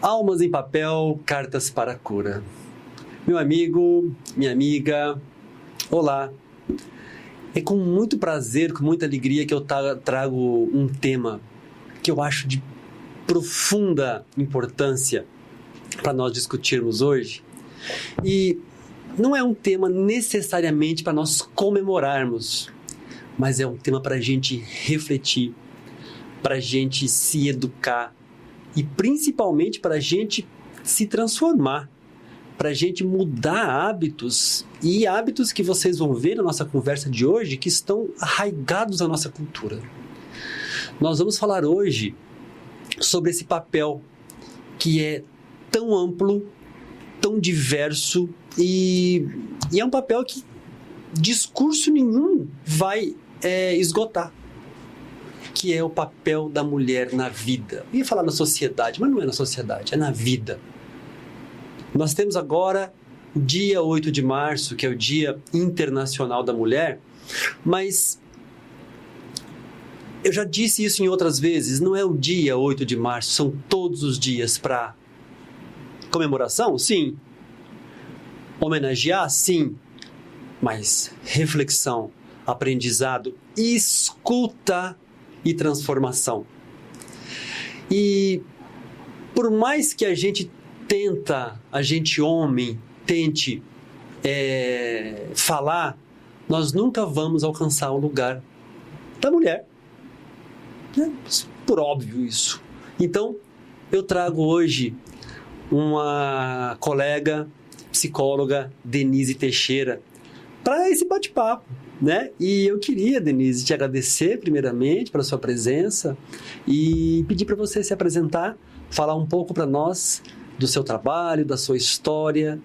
Almas em papel, cartas para a cura. Meu amigo, minha amiga, olá. É com muito prazer, com muita alegria que eu trago um tema que eu acho de profunda importância para nós discutirmos hoje. E não é um tema necessariamente para nós comemorarmos, mas é um tema para a gente refletir, para a gente se educar e principalmente para a gente se transformar, para a gente mudar hábitos, e hábitos que vocês vão ver na nossa conversa de hoje que estão arraigados na nossa cultura. Nós vamos falar hoje sobre esse papel que é tão amplo, tão diverso e é um papel que discurso nenhum vai esgotar, que é o papel da mulher na vida. Eu ia falar na sociedade, mas não é na sociedade, é na vida. Nós temos agora o dia 8 de março, que é o Dia Internacional da Mulher, mas eu já disse isso em outras vezes, não é o dia 8 de março, são todos os dias para comemoração? Sim. Homenagear? Sim. Mas reflexão, aprendizado, escuta e transformação. E por mais que a gente homem, tente falar, nós nunca vamos alcançar o lugar da mulher. Por óbvio isso. Então, eu trago hoje uma colega, psicóloga, Denise Teixeira, para esse bate-papo, né? E eu queria, Denise, te agradecer primeiramente pela sua presença e pedir para você se apresentar, falar um pouco para nós do seu trabalho, da sua história,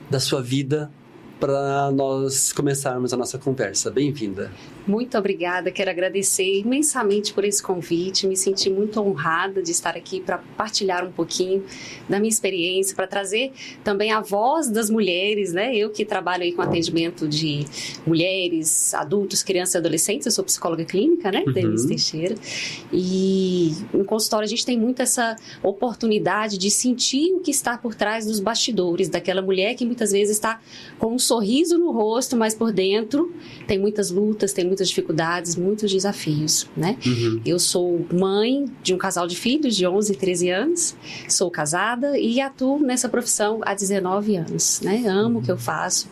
da sua vida, para nós começarmos a nossa conversa. Bem-vinda. Muito obrigada, quero agradecer imensamente por esse convite, me senti muito honrada de estar aqui para partilhar um pouquinho da minha experiência, para trazer também a voz das mulheres, né? Eu que trabalho aí com atendimento de mulheres, adultos, crianças e adolescentes, eu sou psicóloga clínica, né? Denise Teixeira, e no consultório a gente tem muito essa oportunidade de sentir o que está por trás dos bastidores, daquela mulher que muitas vezes está com um sorriso no rosto, mas por dentro tem muitas lutas, tem muitas dificuldades, muitos desafios, né? Eu sou mãe de um casal de filhos de 11 e 13 anos, sou casada e atuo nessa profissão há 19 anos, né? Amo o que eu faço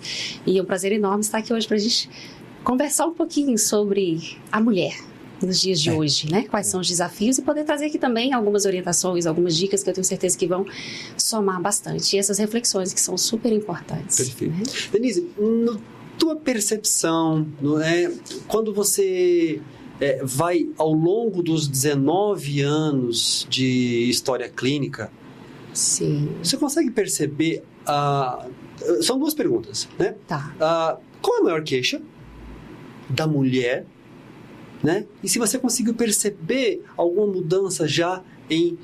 e é um prazer enorme estar aqui hoje para a gente conversar um pouquinho sobre a mulher nos dias de hoje, né? Quais são os desafios e poder trazer aqui também algumas orientações, algumas dicas que eu tenho certeza que vão somar bastante. E essas reflexões que são super importantes. Perfeito. Né? Denise, tua percepção, não é? Quando você vai ao longo dos 19 anos de história clínica, sim, você consegue perceber são duas perguntas, né? Tá. Qual é a maior queixa da mulher, né? E se você conseguiu perceber alguma mudança já em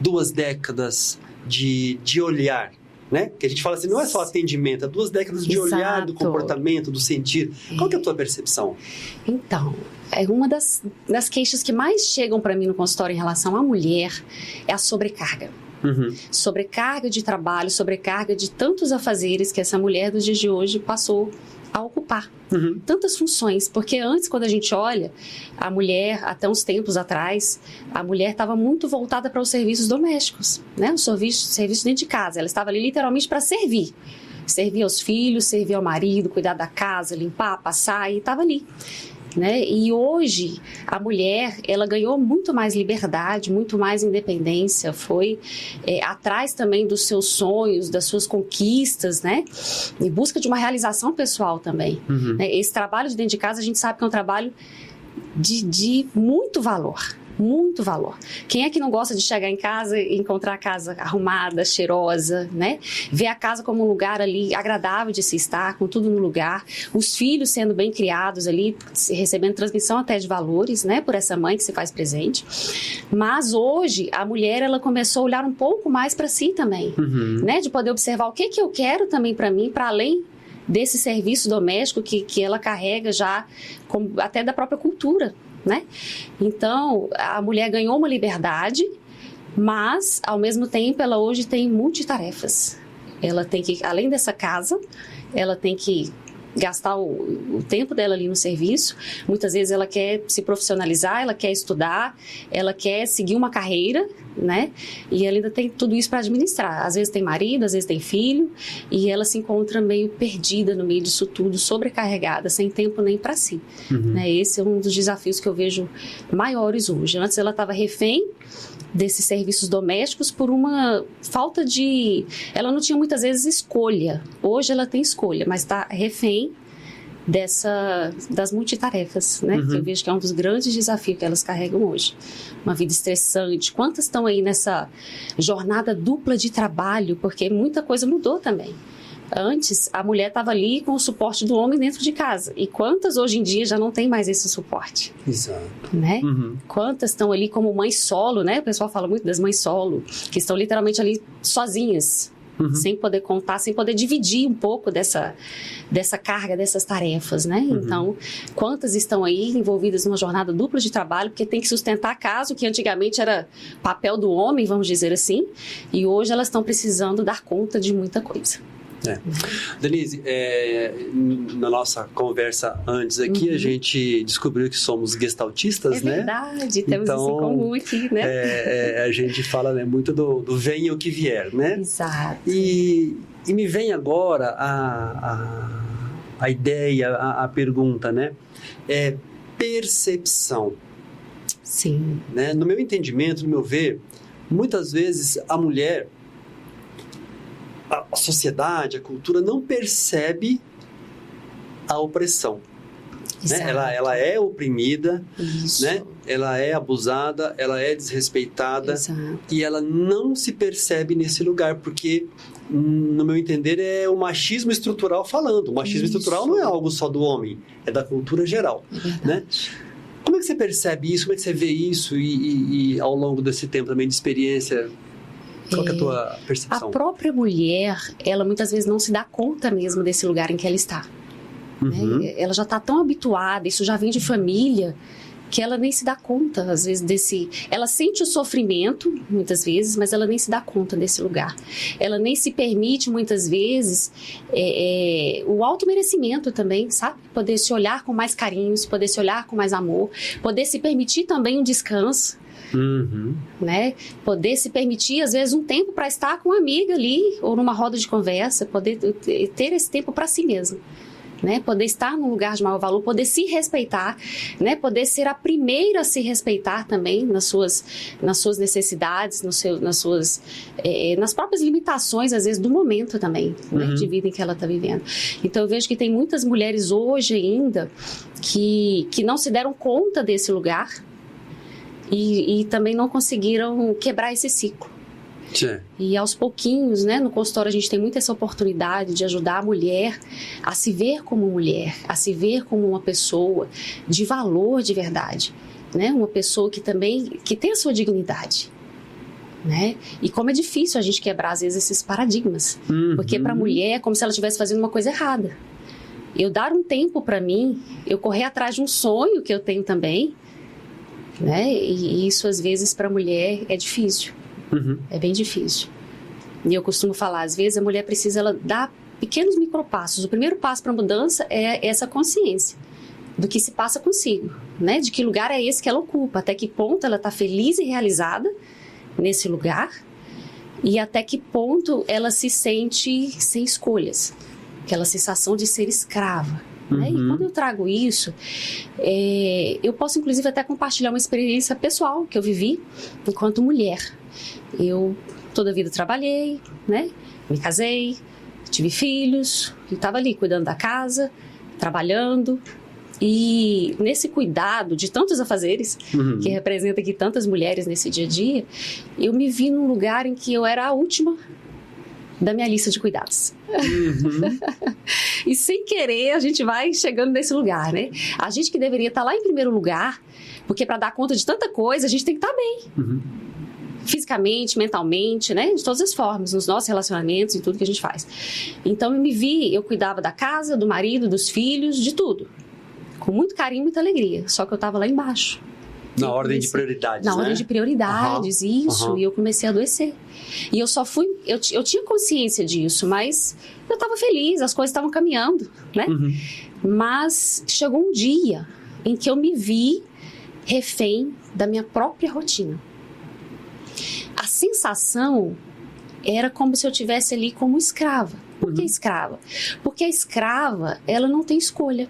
2 décadas de olhar, né? Que a gente fala assim, não é só atendimento, é 2 décadas de olhar, do comportamento, do sentir. Qual que é a tua percepção? Então, uma das queixas que mais chegam para mim no consultório em relação à mulher é a sobrecarga. Sobrecarga de trabalho, sobrecarga de tantos afazeres que essa mulher dos dias de hoje passou a ocupar. Tantas funções, porque antes, quando a gente olha, a mulher, até uns tempos atrás, a mulher estava muito voltada para os serviços domésticos, né? O serviço dentro de casa, ela estava ali literalmente para servir aos filhos, servir ao marido, cuidar da casa, limpar, passar, e estava ali. Né? E hoje a mulher, ela ganhou muito mais liberdade, muito mais independência, foi atrás também dos seus sonhos, das suas conquistas, né? Em busca de uma realização pessoal também. Né? Esse trabalho de dentro de casa, a gente sabe que é um trabalho de muito valor. Muito valor. Quem é que não gosta de chegar em casa e encontrar a casa arrumada, cheirosa, né? Ver a casa como um lugar ali agradável de se estar, com tudo no lugar. Os filhos sendo bem criados ali, recebendo transmissão até de valores, né? Por essa mãe que se faz presente. Mas hoje, a mulher, ela começou a olhar um pouco mais para si também, né? De poder observar o que eu quero também para mim, para além desse serviço doméstico que ela carrega já, até da própria cultura, né? Então, a mulher ganhou uma liberdade Mas, ao mesmo tempo, ela hoje tem multitarefas. Ela tem que, além dessa casa, ela tem que gastar o tempo dela ali no serviço. Muitas vezes ela quer se profissionalizar, ela quer estudar, ela quer seguir uma carreira, né? E ela ainda tem tudo isso para administrar. Às vezes tem marido, às vezes tem filho, e ela se encontra meio perdida no meio disso tudo, sobrecarregada, sem tempo nem para si. Né? Esse é um dos desafios que eu vejo maiores hoje. Antes ela estava refém desses serviços domésticos por uma falta de... Ela não tinha muitas vezes escolha. Hoje ela tem escolha, mas está refém das multitarefas, né? Que eu vejo que é um dos grandes desafios que elas carregam hoje. Uma vida estressante. Quantas estão aí nessa jornada dupla de trabalho? Porque muita coisa mudou também. Antes, a mulher estava ali com o suporte do homem dentro de casa. E quantas hoje em dia já não tem mais esse suporte? Exato. Né? Quantas estão ali como mãe solo, né? O pessoal fala muito das mães solo, que estão literalmente ali sozinhas, sem poder contar, sem poder dividir um pouco dessa carga, dessas tarefas, né? Então, quantas estão aí envolvidas numa jornada dupla de trabalho, porque tem que sustentar a casa, o que antigamente era papel do homem, vamos dizer assim, e hoje elas estão precisando dar conta de muita coisa. Denise, na nossa conversa antes aqui, a gente descobriu que somos gestaltistas, né? É verdade, temos isso em comum aqui, né? A gente fala, né, muito do venha o que vier, né? Exato. E me vem agora a ideia, a pergunta, né? É percepção. Sim. Né? No meu entendimento, no meu ver, muitas vezes a mulher... A sociedade, a cultura não percebe a opressão. Né? Ela é oprimida, né? Ela é abusada, ela é desrespeitada. Exato. E ela não se percebe nesse lugar, porque, no meu entender, é o machismo estrutural falando. O machismo estrutural não é algo só do homem, é da cultura geral. Né? Como é que você percebe isso? Como é que você vê isso e ao longo desse tempo também de experiência? Qual que é a tua percepção? A própria mulher, ela muitas vezes não se dá conta mesmo desse lugar em que ela está. Né? Ela já está tão habituada, isso já vem de família, que ela nem se dá conta, às vezes, desse... Ela sente o sofrimento, muitas vezes, mas ela nem se dá conta desse lugar. Ela nem se permite, muitas vezes, o automerecimento também, sabe? Poder se olhar com mais carinho, poder se olhar com mais amor, poder se permitir também um descanso. Né? Poder se permitir, às vezes, um tempo para estar com uma amiga ali, ou numa roda de conversa, poder ter esse tempo para si mesmo. Né? Poder estar num lugar de maior valor, poder se respeitar, né? Poder ser a primeira a se respeitar também nas suas necessidades, nas próprias limitações, às vezes, do momento também, né? De vida em que ela está vivendo. Então, eu vejo que tem muitas mulheres hoje ainda que não se deram conta desse lugar, e também não conseguiram quebrar esse ciclo. Sim. E aos pouquinhos, né, no consultório a gente tem muito essa oportunidade de ajudar a mulher a se ver como mulher, a se ver como uma pessoa de valor de verdade, né? Uma pessoa que tem a sua dignidade. Né? E como é difícil a gente quebrar às vezes esses paradigmas, porque para a mulher é como se ela estivesse fazendo uma coisa errada. Eu dar um tempo para mim, eu correr atrás de um sonho que eu tenho também, né? E isso às vezes para a mulher é difícil, é bem difícil. E eu costumo falar, às vezes a mulher precisa ela dar pequenos micropassos. O primeiro passo para a mudança é essa consciência do que se passa consigo, né? De que lugar é esse que ela ocupa, até que ponto ela está feliz e realizada nesse lugar e até que ponto ela se sente sem escolhas, aquela sensação de ser escrava. Né? E quando eu trago isso, eu posso inclusive até compartilhar uma experiência pessoal que eu vivi enquanto mulher. Eu toda a vida trabalhei, né? Me casei, tive filhos, estava ali cuidando da casa, trabalhando. E nesse cuidado de tantos afazeres, que representa aqui tantas mulheres nesse dia a dia, eu me vi num lugar em que eu era a última da minha lista de cuidados. E sem querer a gente vai chegando nesse lugar, né? A gente que deveria estar lá em primeiro lugar, porque para dar conta de tanta coisa a gente tem que estar bem. Fisicamente, mentalmente, né? De todas as formas, nos nossos relacionamentos, em tudo que a gente faz. Então eu cuidava da casa, do marido, dos filhos, de tudo. Com muito carinho e muita alegria. Só que eu estava lá embaixo. Na ordem de prioridades, Na ordem de prioridades, isso. E eu comecei a adoecer. E eu só fui... Eu tinha consciência disso, mas eu estava feliz, as coisas estavam caminhando, né? Mas chegou um dia em que eu me vi refém da minha própria rotina. A sensação era como se eu estivesse ali como escrava. Por que escrava? Porque a escrava, ela não tem escolha.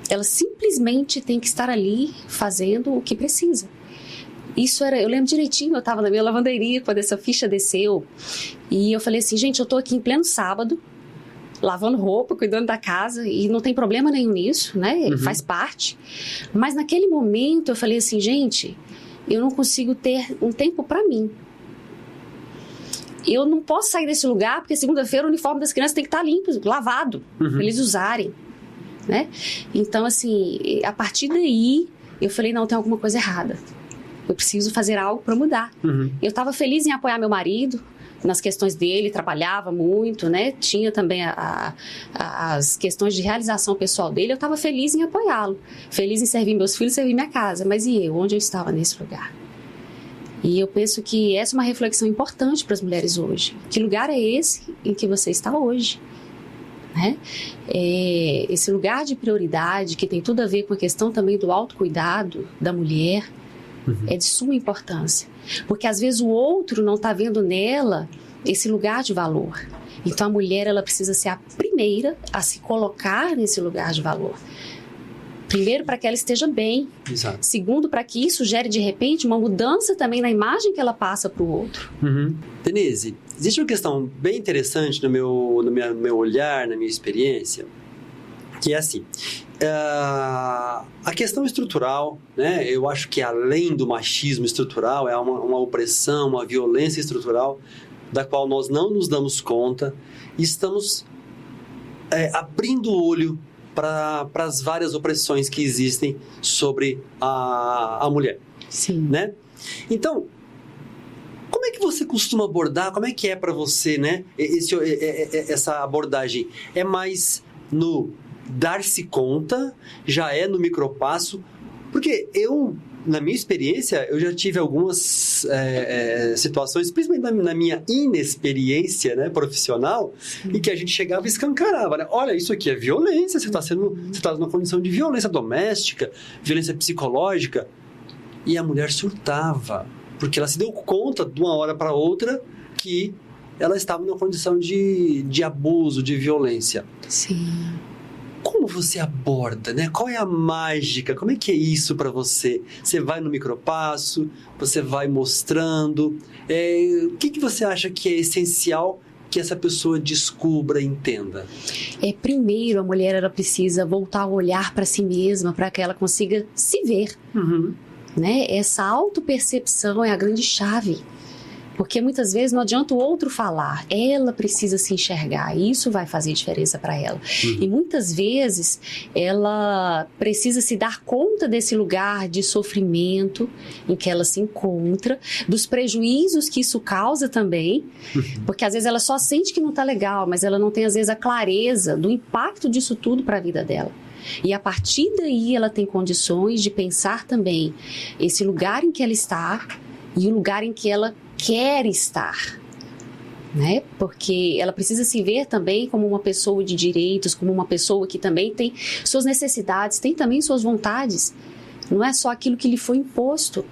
Ela simplesmente tem que estar ali fazendo o que precisa. Isso era, eu lembro direitinho, eu estava na minha lavanderia quando essa ficha desceu e eu falei assim, gente, eu estou aqui em pleno sábado, lavando roupa, cuidando da casa e não tem problema nenhum nisso, né? Faz parte. Mas naquele momento eu falei assim, gente, eu não consigo ter um tempo para mim. Eu não posso sair desse lugar porque segunda-feira o uniforme das crianças tem que estar limpo, lavado, para eles usarem. Né? Então, assim, a partir daí, eu falei, não, tem alguma coisa errada. Eu preciso fazer algo para mudar. Eu estava feliz em apoiar meu marido nas questões dele, trabalhava muito, né? Tinha também as questões de realização pessoal dele, eu estava feliz em apoiá-lo. Feliz em servir meus filhos, servir minha casa. Mas e eu? Onde eu estava nesse lugar? E eu penso que essa é uma reflexão importante para as mulheres hoje. Que lugar é esse em que você está hoje? Né? Esse lugar de prioridade que tem tudo a ver com a questão também do autocuidado da mulher é de suma importância, porque às vezes o outro não está vendo nela esse lugar de valor. Então a mulher, ela precisa ser a primeira a se colocar nesse lugar de valor. Primeiro, para que ela esteja bem. Exato. Segundo, para que isso gere, de repente, uma mudança também na imagem que ela passa para o outro. Denise, existe uma questão bem interessante no meu olhar, na minha experiência, que é assim, a questão estrutural, né, eu acho que além do machismo estrutural, é uma opressão, uma violência estrutural, da qual nós não nos damos conta e estamos abrindo o olho para as várias opressões que existem sobre a mulher. Sim. Né? Então, como é que você costuma abordar? Como é que é para você, né? Essa abordagem é mais no dar-se conta, já é no micropasso? Porque na minha experiência, eu já tive algumas situações, principalmente na minha inexperiência, né, profissional, em que a gente chegava e escancarava, né? Olha, isso aqui é violência, você está numa condição de violência doméstica, violência psicológica. E a mulher surtava, porque ela se deu conta de uma hora para outra que ela estava numa condição de abuso, de violência. Sim. Como você aborda, né? Qual é a mágica? Como é que é isso para você? Você vai no micropasso, você vai mostrando. O que você acha que é essencial que essa pessoa descubra e entenda? Primeiro, a mulher, ela precisa voltar a olhar para si mesma, para que ela consiga se ver. Né? Essa autopercepção é a grande chave. Porque muitas vezes não adianta o outro falar, ela precisa se enxergar, e isso vai fazer diferença para ela. E muitas vezes ela precisa se dar conta desse lugar de sofrimento em que ela se encontra, dos prejuízos que isso causa também, porque às vezes ela só sente que não está legal, mas ela não tem às vezes a clareza do impacto disso tudo para a vida dela. E a partir daí ela tem condições de pensar também esse lugar em que ela está e o lugar em que ela quer estar, né? Porque ela precisa se ver também como uma pessoa de direitos, como uma pessoa que também tem suas necessidades, tem também suas vontades. Não é só aquilo que lhe foi imposto,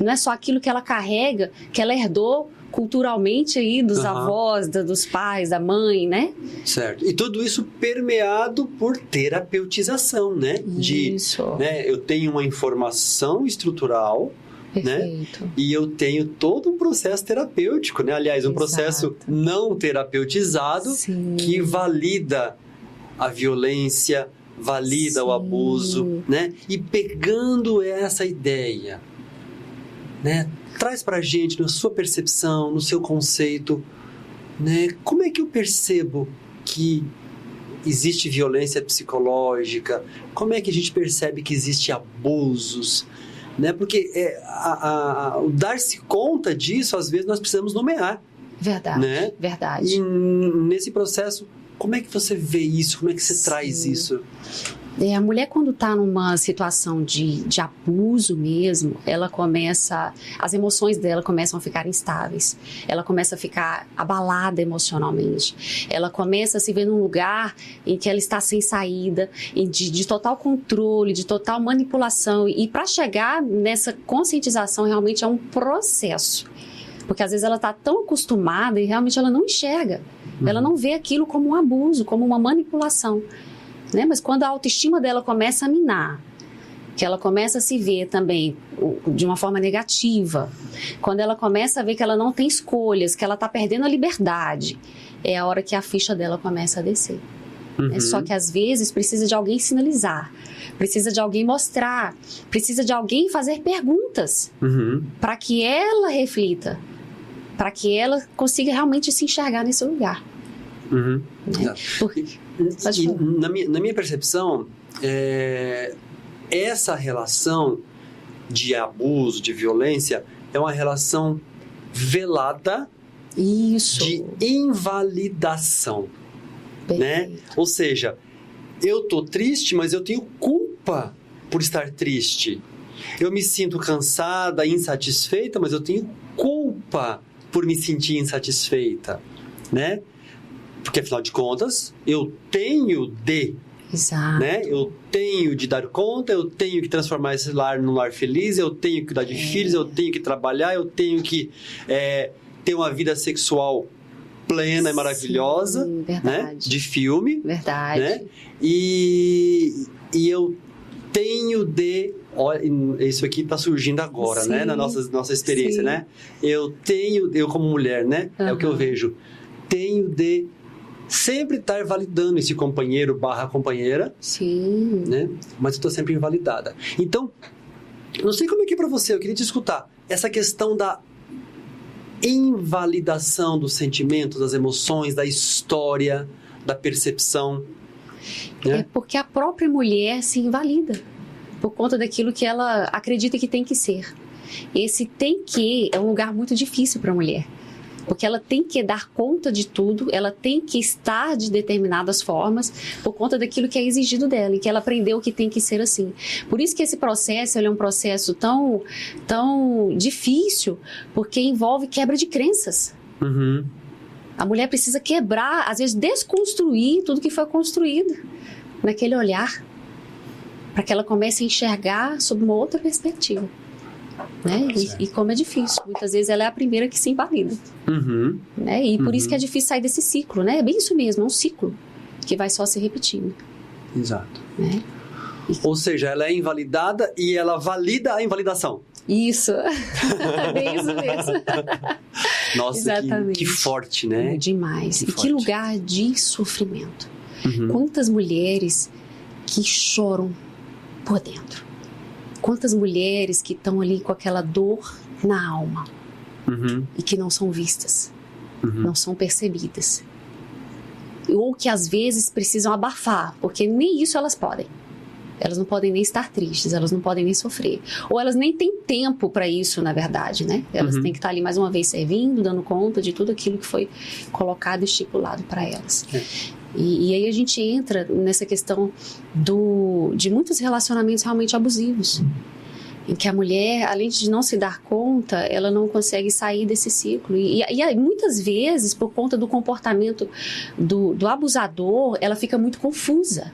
não é só aquilo que ela carrega, que ela herdou culturalmente aí dos avós, dos pais, da mãe, né? Certo. E tudo isso permeado por terapeutização, né? Isso. Né? Eu tenho uma informação estrutural, né? E eu tenho todo um processo terapêutico, né? Aliás, um processo não terapeutizado. Sim. Que valida a violência, valida o abuso, né? E pegando essa ideia, né? Traz pra gente, na sua percepção, no seu conceito, né? Como é que eu percebo que existe violência psicológica? Como é que a gente percebe que existe abusos? Né? Porque o dar-se conta disso, às vezes nós precisamos nomear. Verdade, né? Verdade. E nesse processo, como é que você vê isso? Como é que você traz isso? A mulher, quando está numa situação de abuso mesmo, ela começa, as emoções dela começam a ficar instáveis, ela começa a ficar abalada emocionalmente, ela começa a se ver num lugar em que ela está sem saída, de total controle, de total manipulação, e para chegar nessa conscientização realmente é um processo, porque às vezes ela está tão acostumada e realmente ela não enxerga, ela não vê aquilo como um abuso, como uma manipulação. Né? Mas quando a autoestima dela começa a minar, que ela começa a se ver também de uma forma negativa, quando ela começa a ver que ela não tem escolhas, que ela está perdendo a liberdade, é a hora que a ficha dela começa a descer. Só que às vezes precisa de alguém sinalizar, precisa de alguém mostrar, precisa de alguém fazer perguntas para que ela reflita, para que ela consiga realmente se enxergar nesse lugar. Né? Na minha percepção, essa relação de abuso, de violência, é uma relação velada. Isso. De invalidação. Né? Ou seja, eu estou triste, mas eu tenho culpa por estar triste. Eu me sinto cansada, insatisfeita, mas eu tenho culpa por me sentir insatisfeita, né? Porque, afinal de contas, eu tenho de... Exato. Né? Eu tenho de dar conta, eu tenho que transformar esse lar num lar feliz, eu tenho que cuidar de filhos, eu tenho que trabalhar, eu tenho que ter uma vida sexual plena e maravilhosa. Sim, verdade. Né? De filme. Verdade. Né? E eu tenho de... Olha, isso aqui está surgindo agora, sim, né? Na nossa experiência, sim, né? Eu como mulher, né? É o que eu vejo. Tenho de sempre estar validando esse companheiro / companheira. Sim. Né? Mas eu estou sempre invalidada. Então, não sei como é que é para você, eu queria te escutar. Essa questão da invalidação dos sentimentos, das emoções, da história, da percepção. Né? É porque a própria mulher se invalida por conta daquilo que ela acredita que tem que ser. Esse tem que é um lugar muito difícil para a mulher. Porque ela tem que dar conta de tudo, ela tem que estar de determinadas formas por conta daquilo que é exigido dela e que ela aprendeu que tem que ser assim. Por isso que esse processo ele é um processo tão difícil, porque envolve quebra de crenças. A mulher precisa quebrar, às vezes desconstruir tudo que foi construído naquele olhar, para que ela comece a enxergar sob uma outra perspectiva. Né? E como é difícil, muitas vezes ela é a primeira que se invalida. Né? E por isso que é difícil sair desse ciclo, né? É bem isso mesmo, é um ciclo que vai só se repetindo. Exato. Né? Ou seja, ela é invalidada e ela valida a invalidação. Isso, é bem isso mesmo. Nossa, que forte, né? Demais. E que lugar de sofrimento. Quantas mulheres que choram por dentro. Quantas mulheres que estão ali com aquela dor na alma e que não são vistas, não são percebidas. Ou que às vezes precisam abafar, porque nem isso elas podem. Elas não podem nem estar tristes, elas não podem nem sofrer. Ou elas nem têm tempo para isso, na verdade, né? Elas têm que estar ali mais uma vez servindo, dando conta de tudo aquilo que foi colocado e estipulado para elas. E aí a gente entra nessa questão de muitos relacionamentos realmente abusivos, em que a mulher, além de não se dar conta, ela não consegue sair desse ciclo. E muitas vezes, por conta do comportamento do abusador, ela fica muito confusa.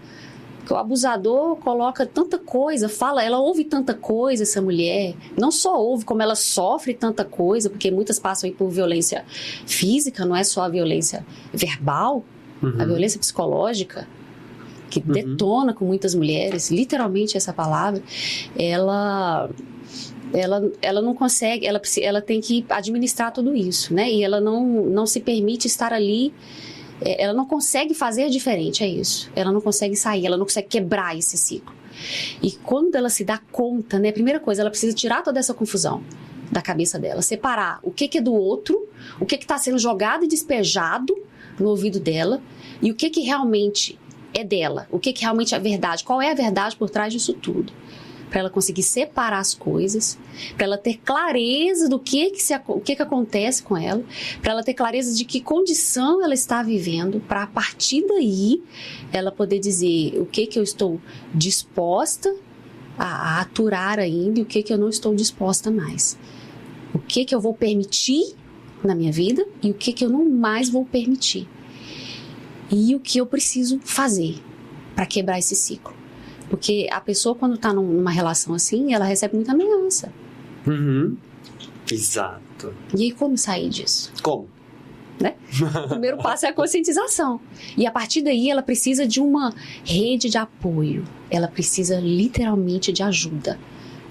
Porque o abusador coloca tanta coisa, ela ouve tanta coisa, essa mulher. Não só ouve, como ela sofre tanta coisa, porque muitas passam aí por violência física, não é só a violência verbal. A violência psicológica, que detona com muitas mulheres, literalmente essa palavra, ela não consegue, ela tem que administrar tudo isso, né? E ela não se permite estar ali, ela não consegue fazer diferente, é isso. Ela não consegue sair, ela não consegue quebrar esse ciclo. E quando ela se dá conta, né? Primeira coisa, ela precisa tirar toda essa confusão da cabeça dela, separar o que é do outro, o que está sendo jogado e despejado no ouvido dela, e o que realmente é dela, o que realmente é a verdade, qual é a verdade por trás disso tudo. para ela conseguir separar as coisas, para ela ter clareza do que acontece com ela, para ela ter clareza de que condição ela está vivendo, para a partir daí ela poder dizer o que eu estou disposta a aturar ainda e o que eu não estou disposta mais. O que eu vou permitir na minha vida e o que eu não mais vou permitir. E o que eu preciso fazer para quebrar esse ciclo. Porque a pessoa, quando está numa relação assim, ela recebe muita ameaça. Exato. E aí, como sair disso? Como? Né? O primeiro passo é a conscientização. E a partir daí, ela precisa de uma rede de apoio. Ela precisa literalmente de ajuda.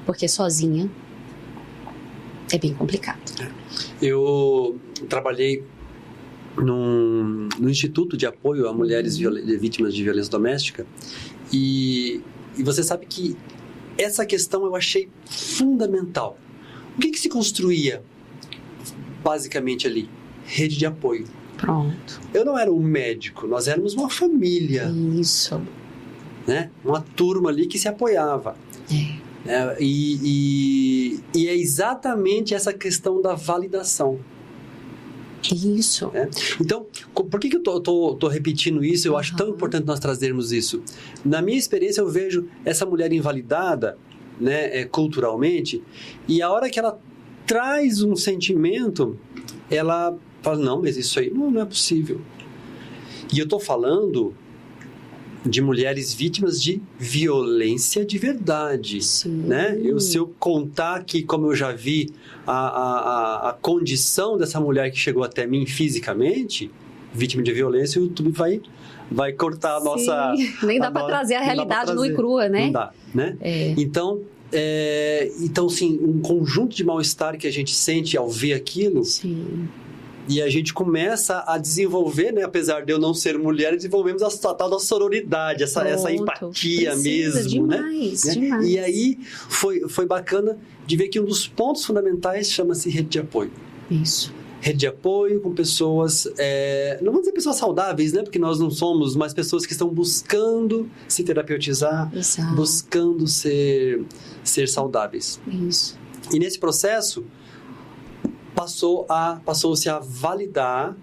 Porque sozinha é bem complicado. Eu trabalhei no Instituto de Apoio a Mulheres Vítimas de Violência Doméstica e você sabe que essa questão eu achei fundamental. O que se construía basicamente ali? Rede de apoio. Pronto. Eu não era um médico, nós éramos uma família. Isso. Né? Uma turma ali que se apoiava. E é exatamente essa questão da validação. Isso. Então, por que eu tô repetindo isso? Eu acho tão importante nós trazermos isso. Na minha experiência, eu vejo essa mulher invalidada, né, culturalmente, e a hora que ela traz um sentimento, ela fala, não, mas isso aí não é possível. E eu tô falando de mulheres vítimas de violência de verdade. Sim. Né? Se eu contar aqui, como eu já vi, a condição dessa mulher que chegou até mim fisicamente, vítima de violência, o YouTube vai cortar a nossa... Nem dá para trazer a realidade nua e crua, né? Não dá, né? Então, sim, um conjunto de mal-estar que a gente sente ao ver aquilo... Sim. E a gente começa a desenvolver, né? Apesar de eu não ser mulher, desenvolvemos a tal da sororidade, essa empatia mesmo, demais, né? Demais. E aí foi bacana de ver que um dos pontos fundamentais chama-se rede de apoio. Isso. Rede de apoio com pessoas, não vamos dizer pessoas saudáveis, né? Porque nós não somos, mas pessoas que estão buscando se terapeutizar, Exato. buscando ser saudáveis. Isso. E nesse processo... Passou-se a validar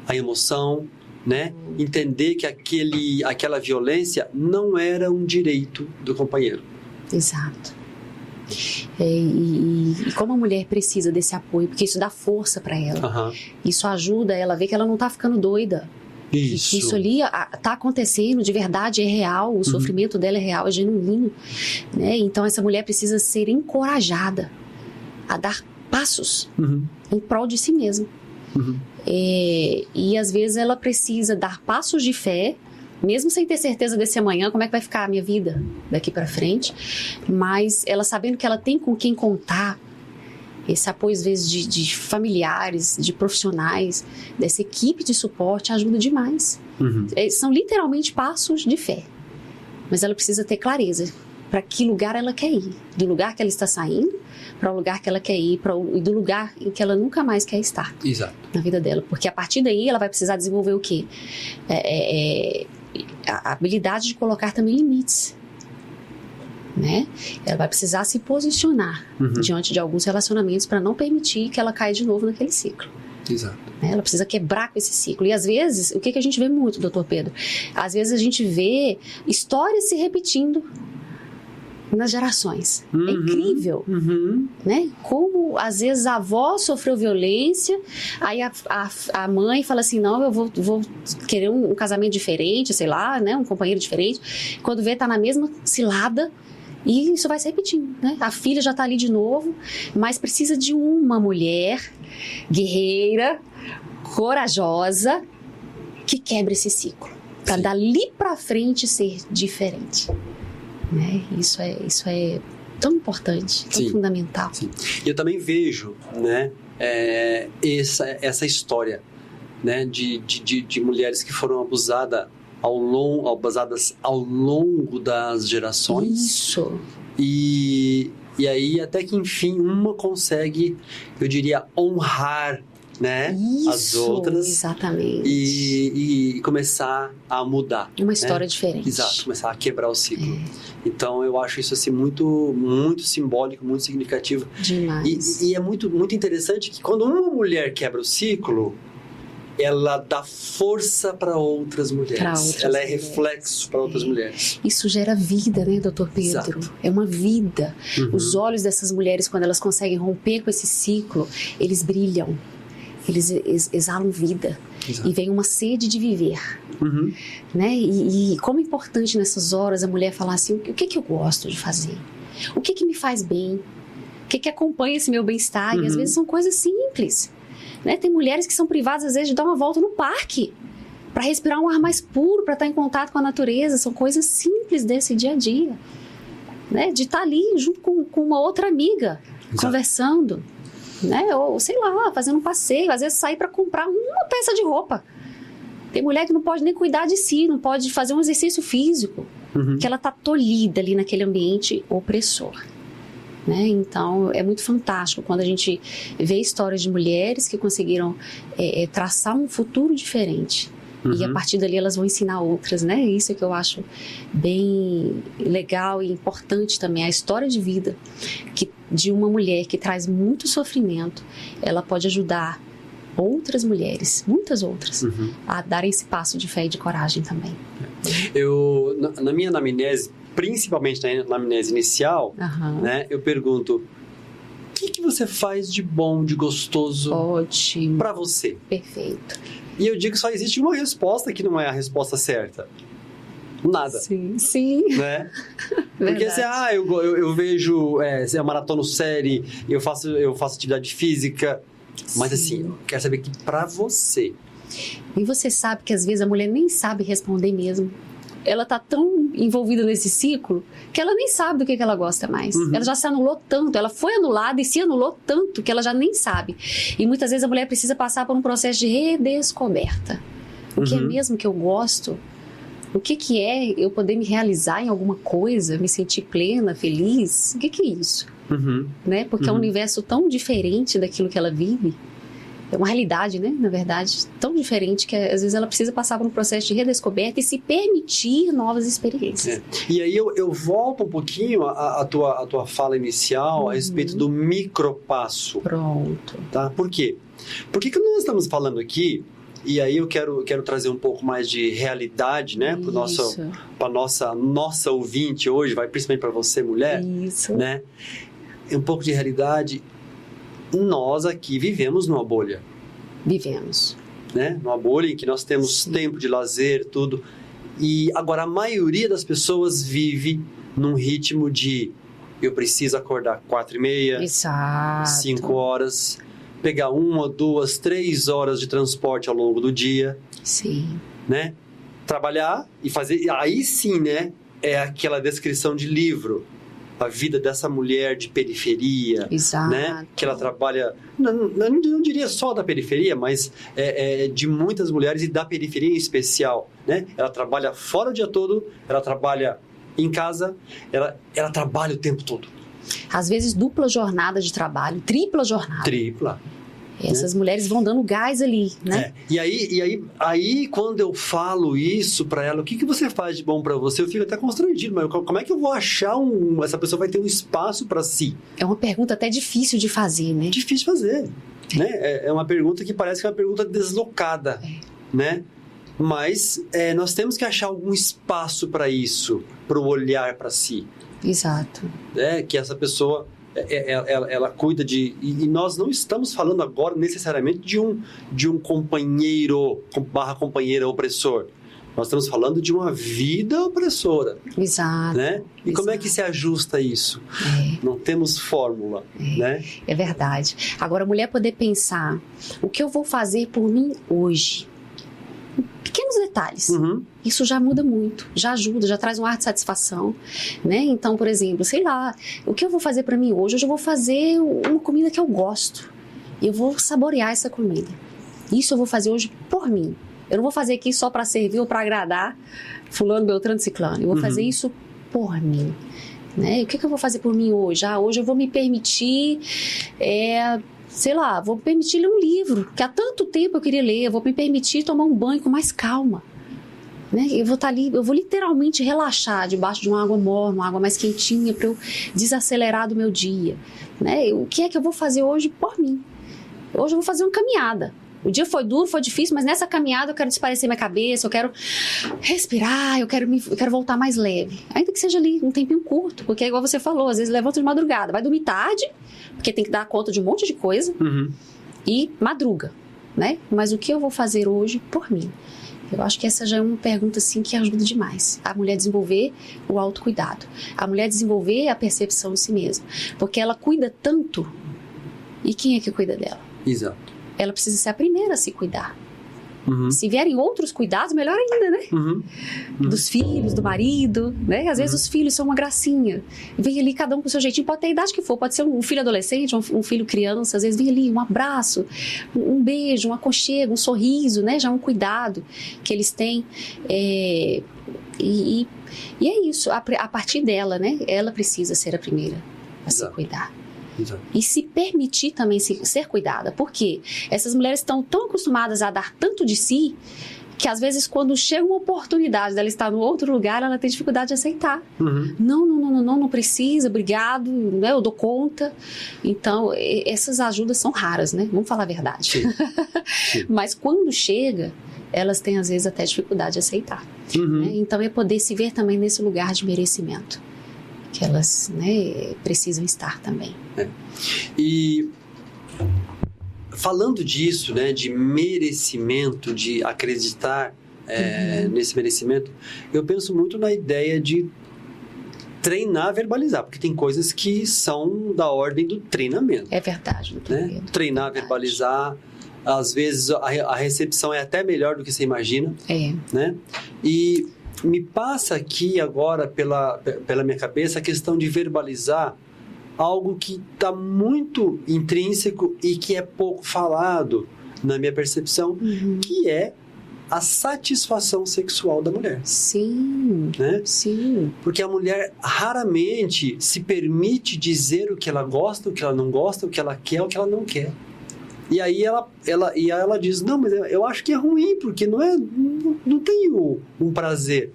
a emoção, né? Entender que aquela violência não era um direito do companheiro. Exato. E como a mulher precisa desse apoio, porque isso dá força para ela. Isso ajuda ela a ver que ela não está ficando doida. Isso. Isso ali está acontecendo de verdade, é real, o sofrimento dela é real, é genuíno. Né? Então essa mulher precisa ser encorajada a dar passos em prol de si mesma. E às vezes ela precisa dar passos de fé, mesmo sem ter certeza desse amanhã, como é que vai ficar a minha vida daqui para frente, mas ela sabendo que ela tem com quem contar, esse apoio às vezes de familiares, de profissionais, dessa equipe de suporte ajuda demais. São literalmente passos de fé, mas ela precisa ter clareza para que lugar ela quer ir, do lugar que ela está saindo para o lugar que ela quer ir e do lugar em que ela nunca mais quer estar. Exato. Na vida dela, porque a partir daí ela vai precisar desenvolver o quê? A habilidade de colocar também limites, né? Ela vai precisar se posicionar diante de alguns relacionamentos para não permitir que ela caia de novo naquele ciclo. Exato. Ela precisa quebrar com esse ciclo. E às vezes, o que a gente vê muito, doutor Pedro? Às vezes a gente vê histórias se repetindo nas gerações. É incrível, né? Como às vezes a avó sofreu violência, aí a mãe fala assim, não, eu vou querer um casamento diferente, sei lá, né? Um companheiro diferente. Quando vê, tá na mesma cilada e isso vai se repetindo, né? A filha já tá ali de novo, mas precisa de uma mulher guerreira, corajosa, que quebre esse ciclo, para dali para frente ser diferente. Né? Isso é tão importante, tão fundamental. Sim. E eu também vejo, né, essa história, né, de mulheres que foram abusadas ao longo das gerações. Isso. E aí até que enfim uma consegue, eu diria, honrar né? Isso, as outras. Exatamente. E começar a mudar. Uma história né? diferente. Exato, começar a quebrar o ciclo. Então, eu acho isso assim muito, muito simbólico, muito significativo. Demais. E é muito, muito interessante que quando uma mulher quebra o ciclo, ela dá força para outras mulheres. Ela é reflexo para outras mulheres. Isso gera vida, né, doutor Pedro? Exato. É uma vida. Os olhos dessas mulheres, quando elas conseguem romper com esse ciclo, eles brilham. Eles exalam vida. Exato. E vem uma sede de viver. Né? E como é importante nessas horas a mulher falar assim, o que eu gosto de fazer? O que me faz bem? O que acompanha esse meu bem-estar? E às vezes são coisas simples. Né? Tem mulheres que são privadas, às vezes, de dar uma volta no parque para respirar um ar mais puro, para estar em contato com a natureza. São coisas simples desse dia a dia. Né? De estar ali junto com uma outra amiga, conversando. Né? Ou, sei lá, fazendo um passeio. Às vezes, sair para comprar uma peça de roupa. Tem mulher que não pode nem cuidar de si, não pode fazer um exercício físico. Que ela está tolhida ali naquele ambiente opressor. Né? Então, é muito fantástico quando a gente vê histórias de mulheres que conseguiram traçar um futuro diferente. E a partir dali elas vão ensinar outras, né? Isso é que eu acho bem legal e importante também. A história de vida de uma mulher que traz muito sofrimento, ela pode ajudar outras mulheres, muitas outras, a darem esse passo de fé e de coragem também. Na minha anamnese, principalmente na anamnese inicial, né, eu pergunto, o que você faz de bom, de gostoso para você? Perfeito. E eu digo que só existe uma resposta que não é a resposta certa. Nada. Sim. Né? Porque assim, eu vejo, eu maratono série, eu faço atividade física, mas assim, eu quero saber que para você. E você sabe que às vezes a mulher nem sabe responder mesmo. Ela tá tão envolvida nesse ciclo que ela nem sabe do que ela gosta mais. Ela já se anulou tanto, ela foi anulada e se anulou tanto que ela já nem sabe. E muitas vezes a mulher precisa passar por um processo de redescoberta. O que é mesmo que eu gosto? O que é eu poder me realizar em alguma coisa, me sentir plena, feliz? O que é isso? Né? Porque é um universo tão diferente daquilo que ela vive. É uma realidade, né? Na verdade, tão diferente que às vezes ela precisa passar por um processo de redescoberta e se permitir novas experiências. E aí eu volto um pouquinho à tua fala inicial a respeito do micropasso. Pronto. Tá? Por quê? Por que nós estamos falando aqui? E aí eu quero trazer um pouco mais de realidade, né? Para nossa ouvinte hoje, vai principalmente para você, mulher. Isso. Né? Um pouco de realidade. Nós aqui vivemos numa bolha. Vivemos. Né? Numa bolha em que nós temos tempo de lazer, tudo. E agora a maioria das pessoas vive num ritmo de eu preciso acordar 4h30, Exato. 5 horas, pegar 1, 2, 3 horas de transporte ao longo do dia. Sim. Né? Trabalhar e fazer... Aí sim, né? É aquela descrição de livro. A vida dessa mulher de periferia, Exato. Né? Que ela trabalha, não diria só da periferia, mas de muitas mulheres e da periferia em especial, né? Ela trabalha fora o dia todo, ela trabalha em casa, ela trabalha o tempo todo. Às vezes dupla jornada de trabalho, tripla jornada. Tripla. Essas mulheres vão dando gás ali, né? E aí, quando eu falo isso pra ela, o que você faz de bom pra você? Eu fico até constrangido, mas como é que eu vou achar essa pessoa vai ter um espaço pra si? É uma pergunta até difícil de fazer, né? Difícil de fazer, né? É uma pergunta que parece que é uma pergunta deslocada, né? Mas nós temos que achar algum espaço pra isso, pro olhar pra si. Exato. Que essa pessoa... Ela cuida de... E nós não estamos falando agora necessariamente de um companheiro / companheira opressor. Nós estamos falando de uma vida opressora. Exato. Né? E como é que se ajusta isso? Não temos fórmula. Né? É verdade. Agora, a mulher poder pensar, o que eu vou fazer por mim hoje? Pequenos detalhes. Isso já muda muito, já ajuda, já traz um ar de satisfação, né? Então, por exemplo, sei lá, o que eu vou fazer pra mim hoje? Hoje eu vou fazer uma comida que eu gosto. E eu vou saborear essa comida. Isso eu vou fazer hoje por mim. Eu não vou fazer aqui só pra servir ou pra agradar fulano, beltrano, ciclano. Eu vou fazer isso por mim. Né? E o que eu vou fazer por mim hoje? Hoje eu vou me permitir sei lá, vou permitir ler um livro que há tanto tempo eu queria ler, eu vou me permitir tomar um banho com mais calma. Né? Eu vou estar ali, eu vou literalmente relaxar debaixo de uma água morna, uma água mais quentinha para eu desacelerar do meu dia. Né? O que é que eu vou fazer hoje por mim? Hoje eu vou fazer uma caminhada. O dia foi duro, foi difícil, mas nessa caminhada eu quero desaparecer minha cabeça, eu quero respirar, eu quero voltar mais leve. Ainda que seja ali um tempinho curto, porque é igual você falou, às vezes levanta de madrugada, vai dormir tarde, porque tem que dar conta de um monte de coisa, e madruga, né? Mas o que eu vou fazer hoje por mim? Eu acho que essa já é uma pergunta assim, que ajuda demais. A mulher desenvolver o autocuidado. A mulher desenvolver a percepção de si mesma. Porque ela cuida tanto. E quem é que cuida dela? Exato. Ela precisa ser a primeira a se cuidar. Se vierem outros cuidados, melhor ainda, né? Dos filhos, do marido, né? Às vezes os filhos são uma gracinha. Vem ali cada um com o seu jeitinho, pode ter a idade que for, pode ser um filho adolescente, um filho criança, às vezes vem ali um abraço, um beijo, um aconchego, um sorriso, né? Já um cuidado que eles têm. E é isso, a partir dela, né? Ela precisa ser a primeira a se cuidar. Exato. E se permitir também ser cuidada. Por quê? Essas mulheres estão tão acostumadas a dar tanto de si, que às vezes quando chega uma oportunidade dela estar no outro lugar, ela tem dificuldade de aceitar. Não precisa, obrigado, né? Eu dou conta. Então, essas ajudas são raras, né? Vamos falar a verdade. Sim. Mas quando chega, elas têm às vezes até dificuldade de aceitar. Né? Então, é poder se ver também nesse lugar de merecimento, que elas, né, precisam estar também. E falando disso, né, de merecimento, de acreditar nesse merecimento, eu penso muito na ideia de treinar, verbalizar, porque tem coisas que são da ordem do treinamento. É verdade. Né? Treinar, verbalizar, às vezes a recepção é até melhor do que você imagina. Né? E me passa aqui agora pela minha cabeça a questão de verbalizar algo que está muito intrínseco e que é pouco falado na minha percepção, que é a satisfação sexual da mulher. Sim, né? Sim. Porque a mulher raramente se permite dizer o que ela gosta, o que ela não gosta, o que ela quer, o que ela não quer. E aí ela diz, não, mas eu acho que é ruim, porque não tenho um prazer.